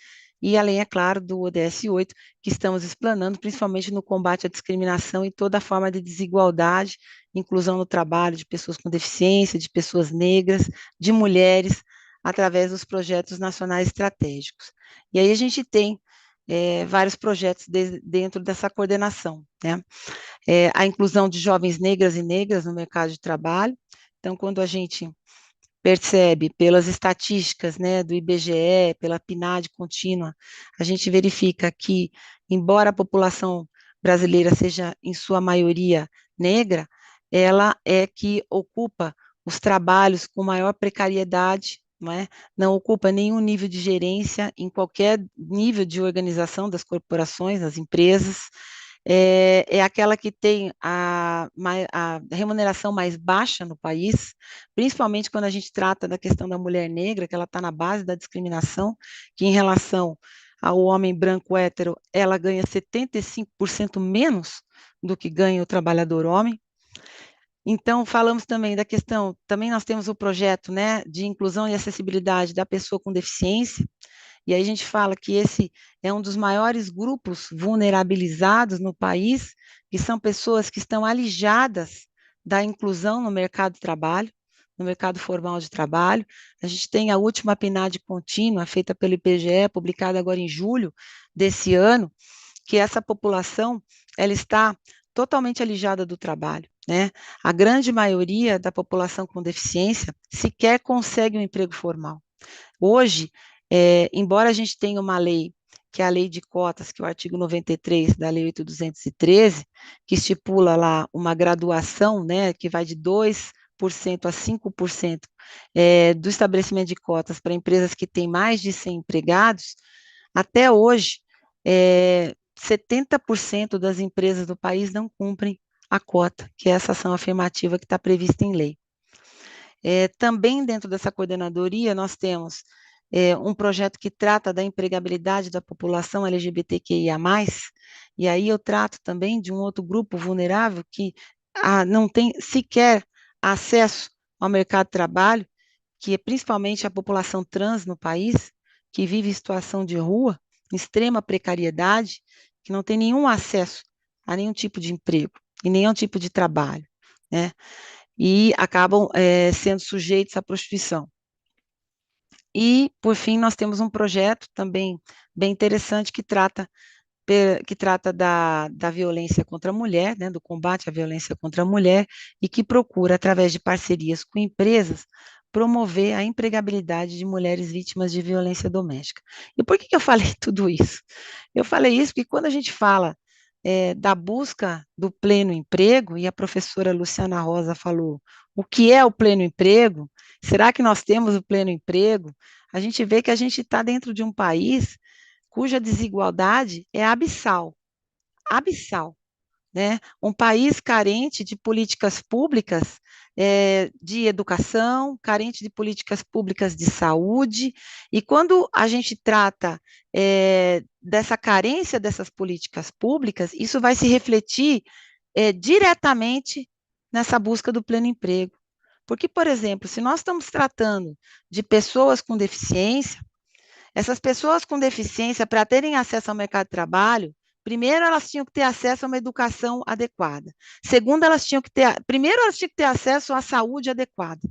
e além, é claro, do ODS 8, que estamos explanando, principalmente no combate à discriminação e toda forma de desigualdade, inclusão no trabalho de pessoas com deficiência, de pessoas negras, de mulheres, através dos projetos nacionais estratégicos. E aí a gente tem vários projetos dentro dessa coordenação, né? A inclusão de jovens negras e negras no mercado de trabalho. Então, quando a gente percebe pelas estatísticas, né, do IBGE, pela PNAD contínua, a gente verifica que, embora a população brasileira seja, em sua maioria, negra, ela é que ocupa os trabalhos com maior precariedade, não ocupa nenhum nível de gerência em qualquer nível de organização das corporações, das empresas, é aquela que tem a remuneração mais baixa no país, principalmente quando a gente trata da questão da mulher negra, que ela está na base da discriminação, que em relação ao homem branco hétero, ela ganha 75% menos do que ganha o trabalhador homem. Então, falamos também da questão, também nós temos o projeto, né, de inclusão e acessibilidade da pessoa com deficiência, e aí a gente fala que esse é um dos maiores grupos vulnerabilizados no país, que são pessoas que estão alijadas da inclusão no mercado de trabalho, no mercado formal de trabalho. A gente tem a última PNAD contínua, feita pelo IBGE, publicada agora em julho desse ano, que essa população, ela está totalmente alijada do trabalho, né? A grande maioria da população com deficiência sequer consegue um emprego formal. Hoje, embora a gente tenha uma lei, que é a lei de cotas, que é o artigo 93 da Lei 8.213, que estipula lá uma graduação, né, que vai de 2% a 5% do estabelecimento de cotas para empresas que têm mais de 100 empregados, até hoje, 70% das empresas do país não cumprem a cota, que é essa ação afirmativa que está prevista em lei. Também dentro dessa coordenadoria, nós temos um projeto que trata da empregabilidade da população LGBTQIA+, e aí eu trato também de um outro grupo vulnerável que não tem sequer acesso ao mercado de trabalho, que é principalmente a população trans no país, que vive em situação de rua, em extrema precariedade, que não tem nenhum acesso a nenhum tipo de emprego e nenhum tipo de trabalho, né? E acabam sendo sujeitos à prostituição. E, por fim, nós temos um projeto também bem interessante que trata da violência contra a mulher, né, do combate à violência contra a mulher, e que procura, através de parcerias com empresas, promover a empregabilidade de mulheres vítimas de violência doméstica. E por que eu falei tudo isso? Eu falei isso porque quando a gente fala da busca do pleno emprego, e a professora Luciana Rosa falou, o que é o pleno emprego? Será que nós temos o pleno emprego? A gente vê que a gente está dentro de um país cuja desigualdade é abissal, abissal, né? Um país carente de políticas públicas de educação, carente de políticas públicas de saúde, e quando a gente trata dessa carência dessas políticas públicas, isso vai se refletir diretamente nessa busca do pleno emprego. Porque, por exemplo, se nós estamos tratando de pessoas com deficiência, essas pessoas com deficiência, para terem acesso ao mercado de trabalho, primeiro elas tinham que ter acesso a uma educação adequada. Segundo, primeiro elas tinham que ter acesso à saúde adequada,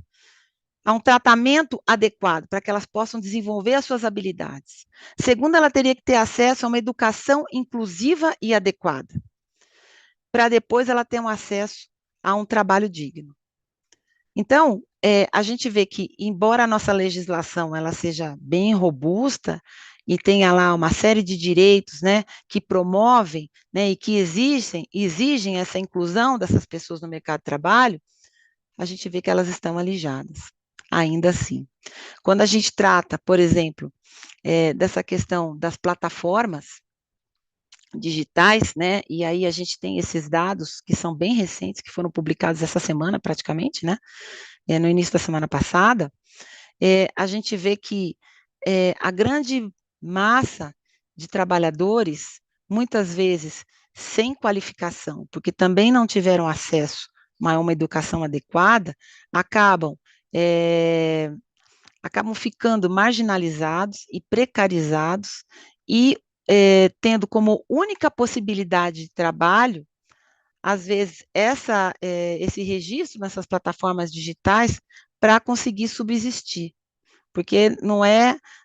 a um tratamento adequado, para que elas possam desenvolver as suas habilidades. Segundo, ela teria que ter acesso a uma educação inclusiva e adequada, para depois ela ter um acesso a um trabalho digno. Então, a gente vê que, embora a nossa legislação ela seja bem robusta e tenha lá uma série de direitos, né, que promovem, né, e que exigem essa inclusão dessas pessoas no mercado de trabalho, a gente vê que elas estão alijadas, ainda assim. Quando a gente trata, por exemplo, dessa questão das plataformas digitais, né, e aí a gente tem esses dados que são bem recentes, que foram publicados essa semana praticamente, né, no início da semana passada, a gente vê que a grande massa de trabalhadores, muitas vezes sem qualificação, porque também não tiveram acesso a uma educação adequada, acabam ficando marginalizados e precarizados e tendo como única possibilidade de trabalho, às vezes, esse registro nessas plataformas digitais para conseguir subsistir, porque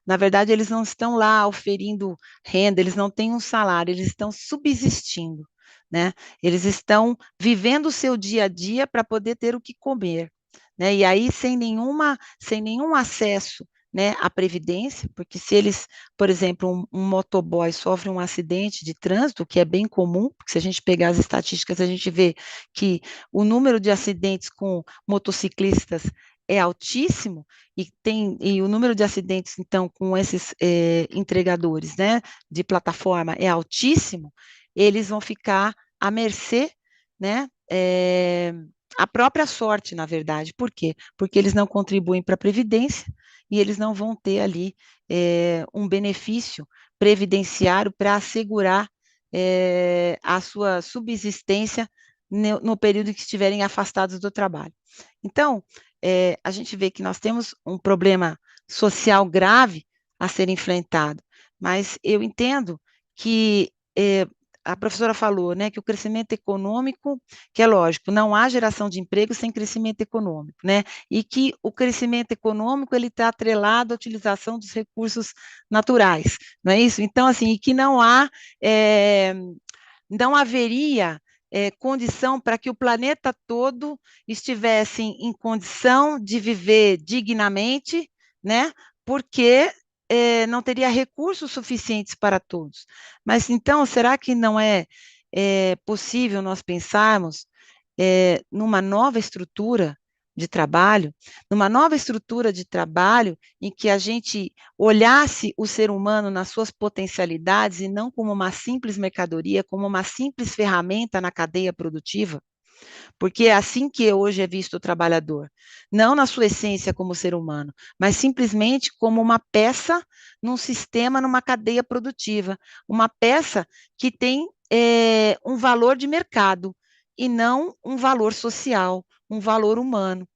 na verdade, eles não estão lá oferindo renda, eles não têm um salário, eles estão subsistindo, né? Eles estão vivendo o seu dia a dia para poder ter o que comer, né? E aí, sem nenhum acesso, né, à previdência, porque se eles, por exemplo, um motoboy sofre um acidente de trânsito, que é bem comum, porque se a gente pegar as estatísticas, a gente vê que o número de acidentes com motociclistas é altíssimo, e o número de acidentes, então, com esses entregadores, né, de plataforma é altíssimo, eles vão ficar à mercê, né, a própria sorte, na verdade. Por quê? Porque eles não contribuem para a Previdência e eles não vão ter ali um benefício previdenciário para assegurar a sua subsistência no período em que estiverem afastados do trabalho. Então, a gente vê que nós temos um problema social grave a ser enfrentado, mas eu entendo que a professora falou, né, que o crescimento econômico, que é lógico, não há geração de emprego sem crescimento econômico, né, e que o crescimento econômico ele está atrelado à utilização dos recursos naturais, não é isso? Então, assim, e que não haveria condição para que o planeta todo estivesse em condição de viver dignamente, né? Porque não teria recursos suficientes para todos. Mas então, será que não é possível nós pensarmos numa nova estrutura de trabalho em que a gente olhasse o ser humano nas suas potencialidades e não como uma simples mercadoria, como uma simples ferramenta na cadeia produtiva? Porque é assim que hoje é visto o trabalhador, não na sua essência como ser humano, mas simplesmente como uma peça num sistema, numa cadeia produtiva, uma peça que tem um valor de mercado e não um valor social, um valor humano.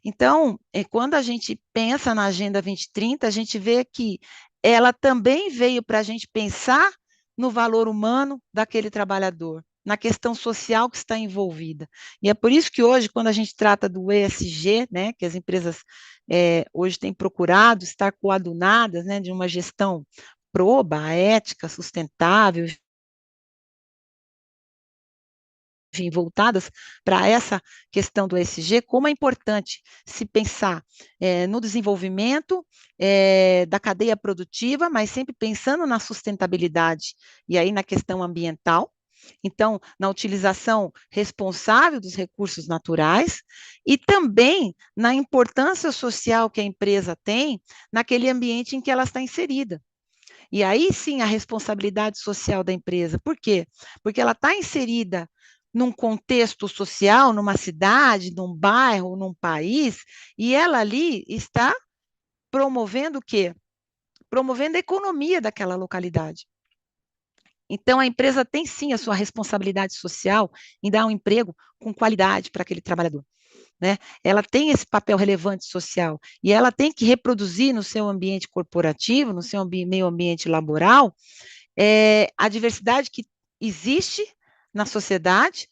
Então, quando a gente pensa na Agenda 2030, a gente vê que ela também veio para a gente pensar no valor humano daquele trabalhador, na questão social que está envolvida. E é por isso que hoje, quando a gente trata do ESG, né, que as empresas hoje têm procurado estar coadunadas, né, de uma gestão proba, ética, sustentável, enfim, voltadas para essa questão do ESG, como é importante se pensar no desenvolvimento da cadeia produtiva, mas sempre pensando na sustentabilidade, e aí na questão ambiental, então, na utilização responsável dos recursos naturais e também na importância social que a empresa tem naquele ambiente em que ela está inserida. E aí sim a responsabilidade social da empresa. Por quê? Porque ela está inserida num contexto social, numa cidade, num bairro, num país, e ela ali está promovendo o quê? Promovendo a economia daquela localidade. Então, a empresa tem sim a sua responsabilidade social em dar um emprego com qualidade para aquele trabalhador. Né? Ela tem esse papel relevante social e ela tem que reproduzir no seu ambiente corporativo, no seu meio ambiente laboral, a diversidade que existe na sociedade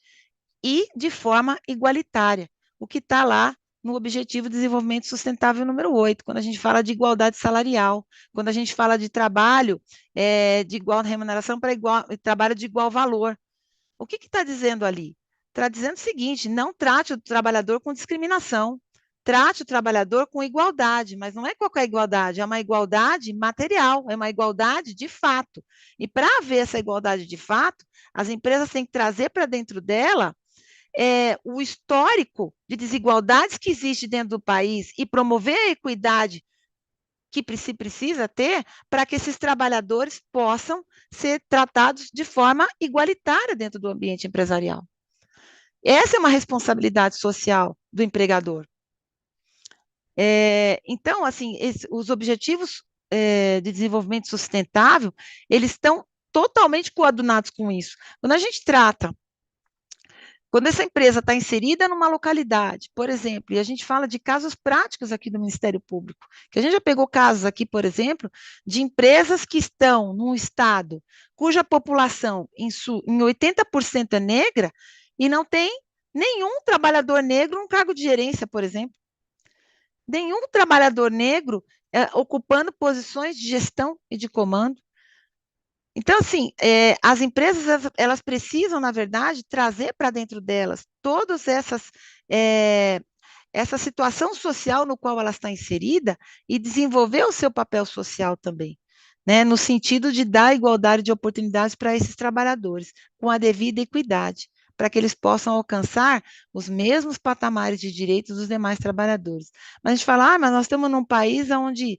e de forma igualitária, o que está lá no Objetivo de Desenvolvimento Sustentável número 8, quando a gente fala de igualdade salarial, quando a gente fala de trabalho de igual remuneração para trabalho de igual valor. O que está dizendo ali? Está dizendo o seguinte: não trate o trabalhador com discriminação, trate o trabalhador com igualdade, mas não é qualquer igualdade, é uma igualdade material, é uma igualdade de fato. E para haver essa igualdade de fato, as empresas têm que trazer para dentro dela o histórico de desigualdades que existe dentro do país e promover a equidade que precisa ter para que esses trabalhadores possam ser tratados de forma igualitária dentro do ambiente empresarial. Essa é uma responsabilidade social do empregador. Então, assim, os objetivos de desenvolvimento sustentável, eles estão totalmente coadunados com isso. Quando essa empresa está inserida numa localidade, por exemplo, e a gente fala de casos práticos aqui do Ministério Público, que a gente já pegou casos aqui, por exemplo, de empresas que estão num estado cuja população em 80% é negra e não tem nenhum trabalhador negro no cargo de gerência, por exemplo. Nenhum trabalhador negro ocupando posições de gestão e de comando. Então, assim, as empresas, elas precisam, na verdade, trazer para dentro delas todas essa situação social no qual ela está inserida e desenvolver o seu papel social também, né, no sentido de dar igualdade de oportunidades para esses trabalhadores, com a devida equidade, para que eles possam alcançar os mesmos patamares de direitos dos demais trabalhadores. Mas a gente fala, mas nós estamos num país onde,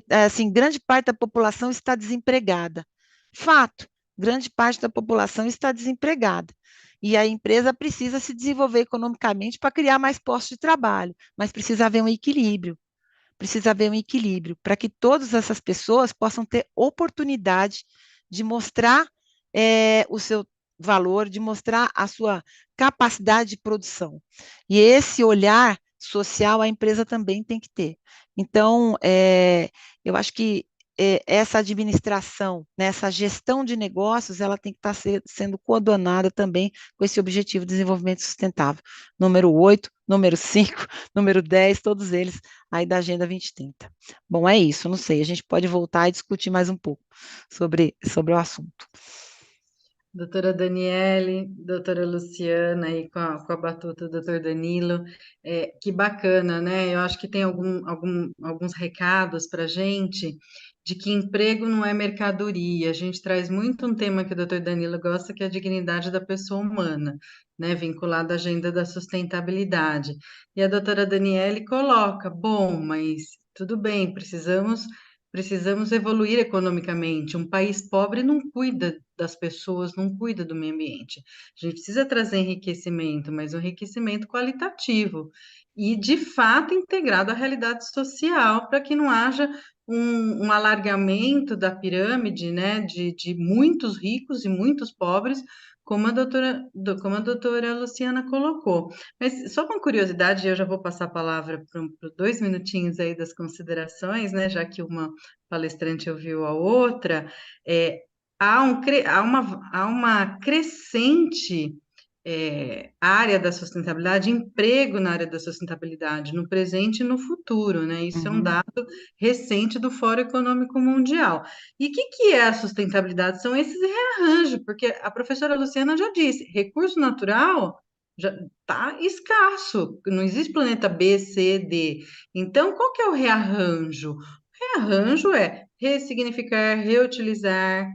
assim, grande parte da população está desempregada. Fato, grande parte da população está desempregada. E a empresa precisa se desenvolver economicamente para criar mais postos de trabalho, mas precisa haver um equilíbrio. Precisa haver um equilíbrio para que todas essas pessoas possam ter oportunidade de mostrar o seu valor, de mostrar a sua capacidade de produção. E esse olhar social a empresa também tem que ter. Então, eu acho que essa administração, né, essa gestão de negócios, ela tem que estar sendo coordenada também com esse objetivo de desenvolvimento sustentável. Número 8, número 5, número 10, todos eles aí da Agenda 2030. Bom, é isso, não sei, a gente pode voltar e discutir mais um pouco sobre o assunto. Doutora Daniele, doutora Luciana, aí com a batuta do doutor Danilo, que bacana, né? Eu acho que tem alguns recados para a gente de que emprego não é mercadoria. A gente traz muito um tema que o doutor Danilo gosta, que é a dignidade da pessoa humana, né? Vinculada à agenda da sustentabilidade. E a doutora Daniele coloca, bom, mas tudo bem, precisamos evoluir economicamente. Um país pobre não cuida das pessoas, não cuida do meio ambiente. A gente precisa trazer enriquecimento, mas um enriquecimento qualitativo e, de fato, integrado à realidade social, para que não haja um alargamento da pirâmide, né, de muitos ricos e muitos pobres, como a doutora Luciana colocou. Mas só com curiosidade, eu já vou passar a palavra para 2 minutinhos aí das considerações, né, já que uma palestrante ouviu a outra, há uma crescente área da sustentabilidade, emprego na área da sustentabilidade, no presente e no futuro, né? Isso é um dado recente do Fórum Econômico Mundial. E o que é a sustentabilidade? São esses rearranjos, porque a professora Luciana já disse, recurso natural já está escasso, não existe planeta B, C, D. Então, qual que é o rearranjo? Rearranjo é ressignificar, reutilizar,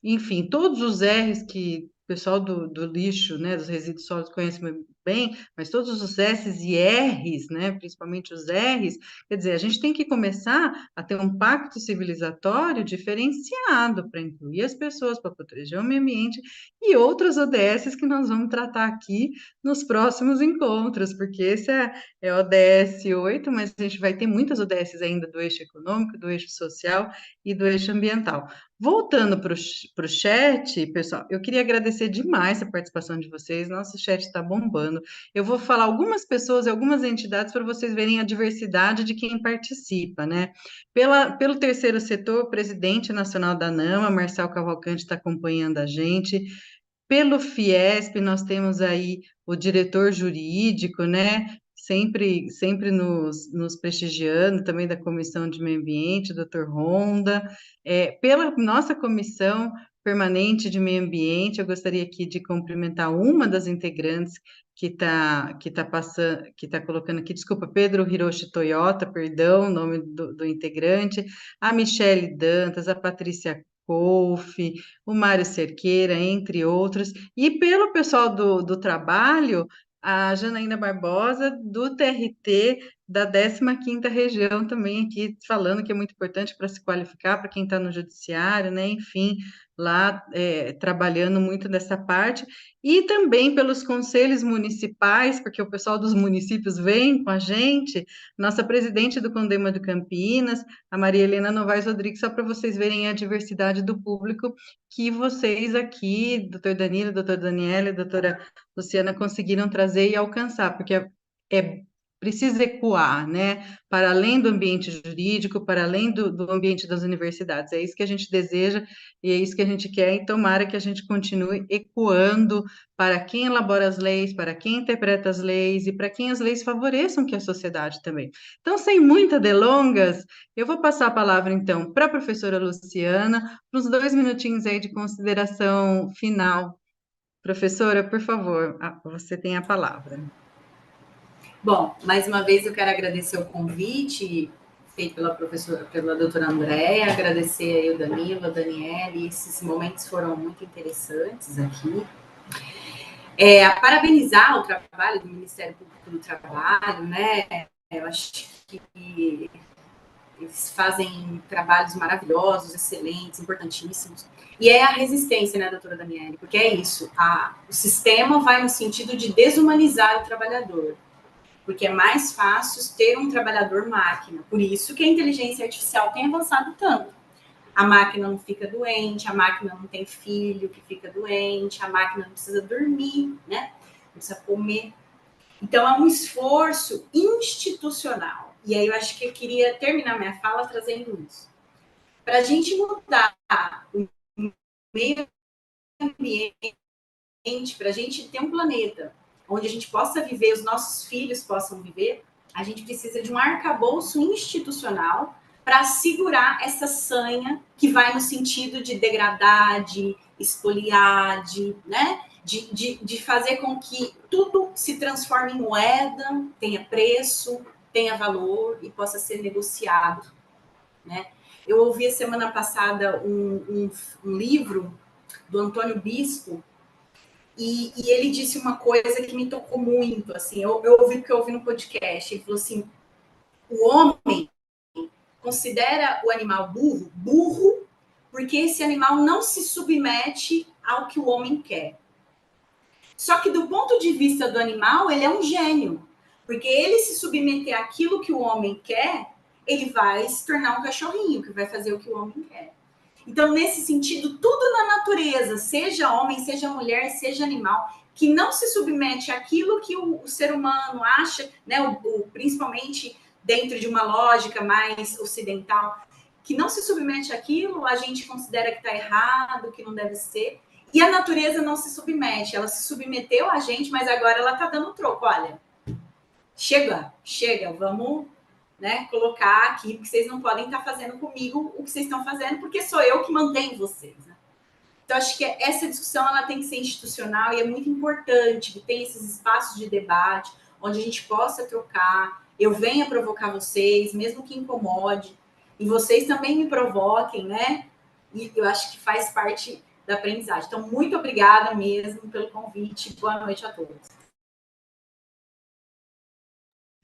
enfim, todos os R's que o pessoal do lixo, né, dos resíduos sólidos conhece muito bem, mas todos os S's e R's, né, principalmente os R's, quer dizer, a gente tem que começar a ter um pacto civilizatório diferenciado para incluir as pessoas, para proteger o meio ambiente e outras ODSs que nós vamos tratar aqui nos próximos encontros, porque esse é o ODS 8, mas a gente vai ter muitas ODSs ainda do eixo econômico, do eixo social e do eixo ambiental. Voltando para o chat, pessoal, eu queria agradecer demais a participação de vocês. Nosso chat está bombando. Eu vou falar algumas pessoas e algumas entidades para vocês verem a diversidade de quem participa, né? Pelo terceiro setor, o presidente nacional da ANAMA, Marcel Cavalcante, está acompanhando a gente. Pelo Fiesp, nós temos aí o diretor jurídico, né? Sempre nos prestigiando, também da Comissão de Meio Ambiente, doutor Ronda. Pela nossa Comissão Permanente de Meio Ambiente, eu gostaria aqui de cumprimentar uma das integrantes que está colocando aqui, desculpa, Pedro Hiroshi Toyota, perdão, o nome do integrante, a Michele Dantas, a Patrícia Colfe, o Mário Cerqueira, entre outros, e pelo pessoal do trabalho, a Janaína Barbosa, do TRT, da 15ª região, também aqui falando que é muito importante para se qualificar, para quem está no judiciário, né, enfim, lá trabalhando muito nessa parte, e também pelos conselhos municipais, porque o pessoal dos municípios vem com a gente, nossa presidente do Condema de Campinas, a Maria Helena Novaes Rodrigues, só para vocês verem a diversidade do público que vocês aqui, doutor Danilo, doutor Daniela, doutora Luciana, conseguiram trazer e alcançar, porque precisa ecoar, né, para além do ambiente jurídico, para além do ambiente das universidades. É isso que a gente deseja e é isso que a gente quer, e tomara que a gente continue ecoando para quem elabora as leis, para quem interpreta as leis e para quem as leis favoreçam que a sociedade também. Então, sem muitas delongas, eu vou passar a palavra, então, para a professora Luciana, para uns 2 minutinhos aí de consideração final. Professora, por favor, você tem a palavra. Bom, mais uma vez eu quero agradecer o convite feito pela doutora Andréa, agradecer aí o Danilo, a Daniele, esses momentos foram muito interessantes aqui. Parabenizar o trabalho do Ministério Público do Trabalho, né? Eu acho que eles fazem trabalhos maravilhosos, excelentes, importantíssimos. E é a resistência, né, doutora Daniele? Porque é isso, o sistema vai no sentido de desumanizar o trabalhador, porque é mais fácil ter um trabalhador máquina. Por isso que a inteligência artificial tem avançado tanto. A máquina não fica doente, a máquina não tem filho que fica doente, a máquina não precisa dormir, né? Não precisa comer. Então, é um esforço institucional. E aí eu acho que eu queria terminar minha fala trazendo isso. Para a gente mudar o meio ambiente, para a gente ter um planeta onde a gente possa viver, os nossos filhos possam viver, a gente precisa de um arcabouço institucional para segurar essa sanha que vai no sentido de degradar, de espoliar, né? De fazer com que tudo se transforme em moeda, tenha preço, tenha valor e possa ser negociado, né? Eu ouvi a semana passada um livro do Antônio Bispo e ele disse uma coisa que me tocou muito, assim, eu ouvi porque eu ouvi no podcast, ele falou assim, o homem considera o animal burro, porque esse animal não se submete ao que o homem quer. Só que do ponto de vista do animal, ele é um gênio, porque ele se submeter àquilo que o homem quer, ele vai se tornar um cachorrinho, que vai fazer o que o homem quer. Então, nesse sentido, tudo na natureza, seja homem, seja mulher, seja animal, que não se submete àquilo que o ser humano acha, né, principalmente dentro de uma lógica mais ocidental, que não se submete àquilo, a gente considera que está errado, que não deve ser. E a natureza não se submete, ela se submeteu a gente, mas agora ela está dando troco. Olha, chega, vamos, né, colocar aqui, porque vocês não podem estar fazendo comigo o que vocês estão fazendo, porque sou eu que mantenho vocês, né? Então, acho que essa discussão ela tem que ser institucional e é muito importante que tenha esses espaços de debate, onde a gente possa trocar, eu venha provocar vocês, mesmo que incomode, e vocês também me provoquem, né? E eu acho que faz parte da aprendizagem. Então, muito obrigada mesmo pelo convite. Boa noite a todos.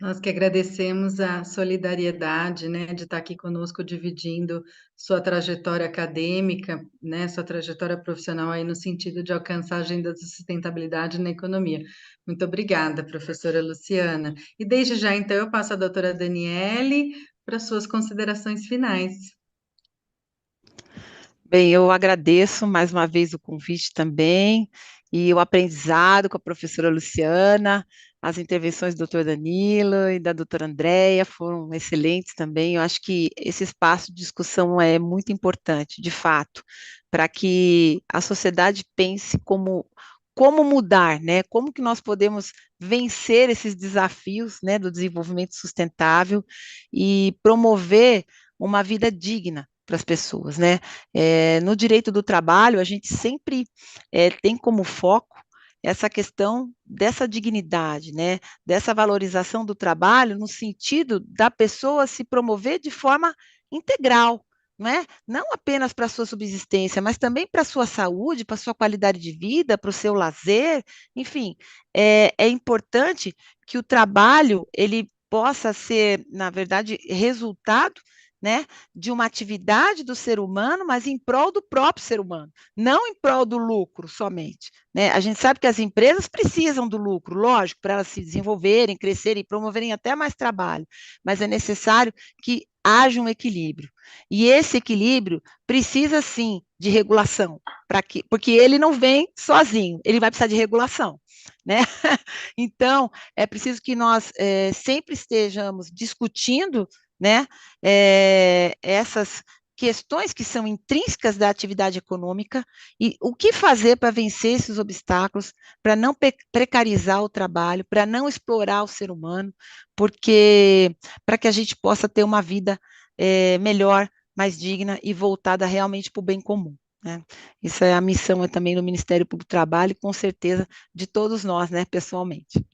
Nós que agradecemos a solidariedade, né, de estar aqui conosco dividindo sua trajetória acadêmica, né, sua trajetória profissional aí no sentido de alcançar a agenda de sustentabilidade na economia. Muito obrigada, professora Luciana. E desde já, então, eu passo a doutora Daniele para suas considerações finais. Bem, eu agradeço mais uma vez o convite também e o aprendizado com a professora Luciana, as intervenções do doutor Danilo e da doutora Andréia foram excelentes também. Eu acho que esse espaço de discussão é muito importante, de fato, para que a sociedade pense como mudar, né? Como que nós podemos vencer esses desafios, né, do desenvolvimento sustentável e promover uma vida digna para as pessoas, né? No direito do trabalho, a gente sempre tem como foco essa questão dessa dignidade, né? Dessa valorização do trabalho no sentido da pessoa se promover de forma integral, né? Não apenas para a sua subsistência, mas também para a sua saúde, para a sua qualidade de vida, para o seu lazer, enfim, é importante que o trabalho ele possa ser, na verdade, resultado, né, de uma atividade do ser humano, mas em prol do próprio ser humano, não em prol do lucro somente, né? A gente sabe que as empresas precisam do lucro, lógico, para elas se desenvolverem, crescerem e promoverem até mais trabalho, mas é necessário que haja um equilíbrio. E esse equilíbrio precisa sim de regulação, porque ele não vem sozinho, ele vai precisar de regulação, né? Então, é preciso que nós sempre estejamos discutindo, né, essas questões que são intrínsecas da atividade econômica e o que fazer para vencer esses obstáculos, para não precarizar o trabalho, para não explorar o ser humano, porque para que a gente possa ter uma vida melhor, mais digna e voltada realmente para o bem comum, né? Isso é a missão também do Ministério Público do Trabalho e com certeza de todos nós, né, pessoalmente.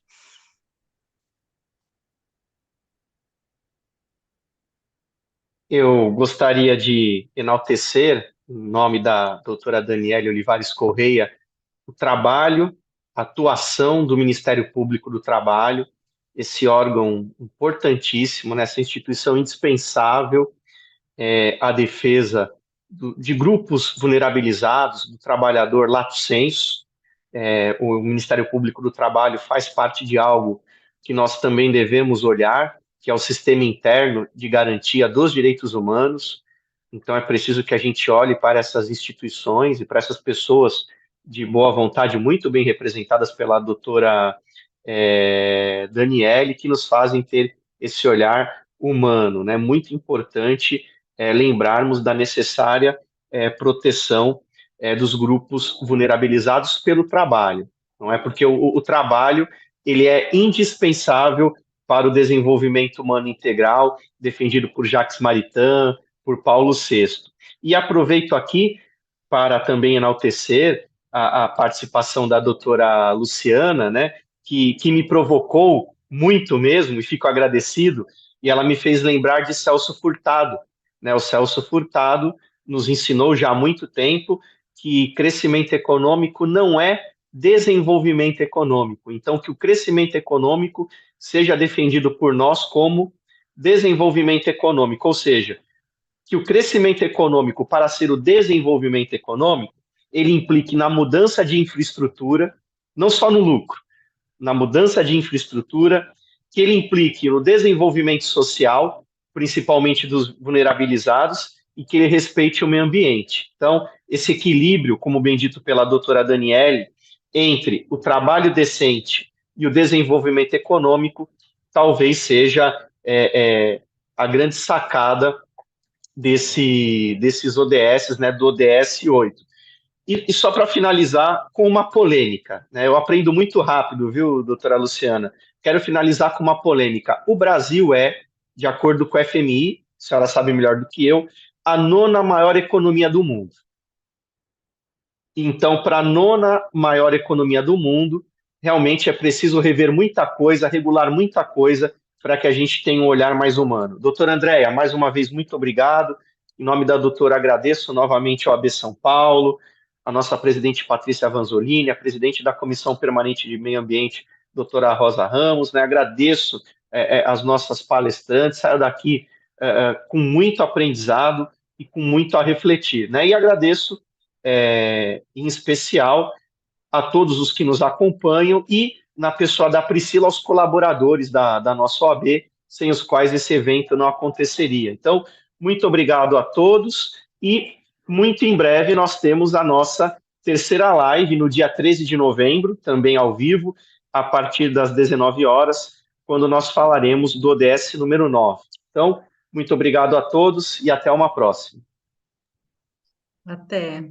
Eu gostaria de enaltecer, em nome da doutora Daniele Olivares Correia, o trabalho, a atuação do Ministério Público do Trabalho. esse órgão importantíssimo, né, essa instituição indispensável à defesa de grupos vulnerabilizados, do trabalhador lato sensu. O Ministério Público do Trabalho faz parte de algo que nós também devemos olhar, que é o sistema interno de garantia dos direitos humanos. Então, é preciso que a gente olhe para essas instituições e para essas pessoas de boa vontade, muito bem representadas pela doutora Daniele, que nos fazem ter esse olhar humano, né? Muito importante lembrarmos da necessária proteção dos grupos vulnerabilizados pelo trabalho. Não é porque o trabalho ele é indispensável para o desenvolvimento humano integral, defendido por Jacques Maritain, por Paulo VI. E aproveito aqui para também enaltecer a participação da doutora Luciana, né, que me provocou muito mesmo, e fico agradecido, e ela me fez lembrar de Celso Furtado. Né? O Celso Furtado nos ensinou já há muito tempo que crescimento econômico não é desenvolvimento econômico. Então, que o crescimento econômico seja defendido por nós como desenvolvimento econômico, ou seja, que o crescimento econômico, para ser o desenvolvimento econômico, ele implique na mudança de infraestrutura, não só no lucro, na mudança de infraestrutura, que ele implique no desenvolvimento social, principalmente dos vulnerabilizados, e que ele respeite o meio ambiente. Então, esse equilíbrio, como bem dito pela doutora Daniele, entre o trabalho decente e o desenvolvimento econômico, talvez seja a grande sacada desses ODS, né, do ODS 8. E só para finalizar com uma polêmica, né, eu aprendo muito rápido, viu, doutora Luciana? Quero finalizar com uma polêmica. O Brasil é, de acordo com o FMI, a senhora sabe melhor do que eu, a 9ª maior economia do mundo. Então, para a 9ª maior economia do mundo, realmente é preciso rever muita coisa, regular muita coisa, para que a gente tenha um olhar mais humano. Doutora Andréia, mais uma vez, muito obrigado. Em nome da doutora, agradeço novamente ao AB São Paulo, a nossa presidente Patrícia Vanzolini, a presidente da Comissão Permanente de Meio Ambiente, doutora Rosa Ramos, né? Agradeço as nossas palestrantes, saio daqui com muito aprendizado e com muito a refletir, né? E agradeço, em especial, a todos os que nos acompanham e, na pessoa da Priscila, aos colaboradores da nossa OAB, sem os quais esse evento não aconteceria. Então, muito obrigado a todos e, muito em breve, nós temos a nossa terceira live no dia 13 de novembro, também ao vivo, a partir das 19 horas, quando nós falaremos do ODS número 9. Então, muito obrigado a todos e até uma próxima. Até.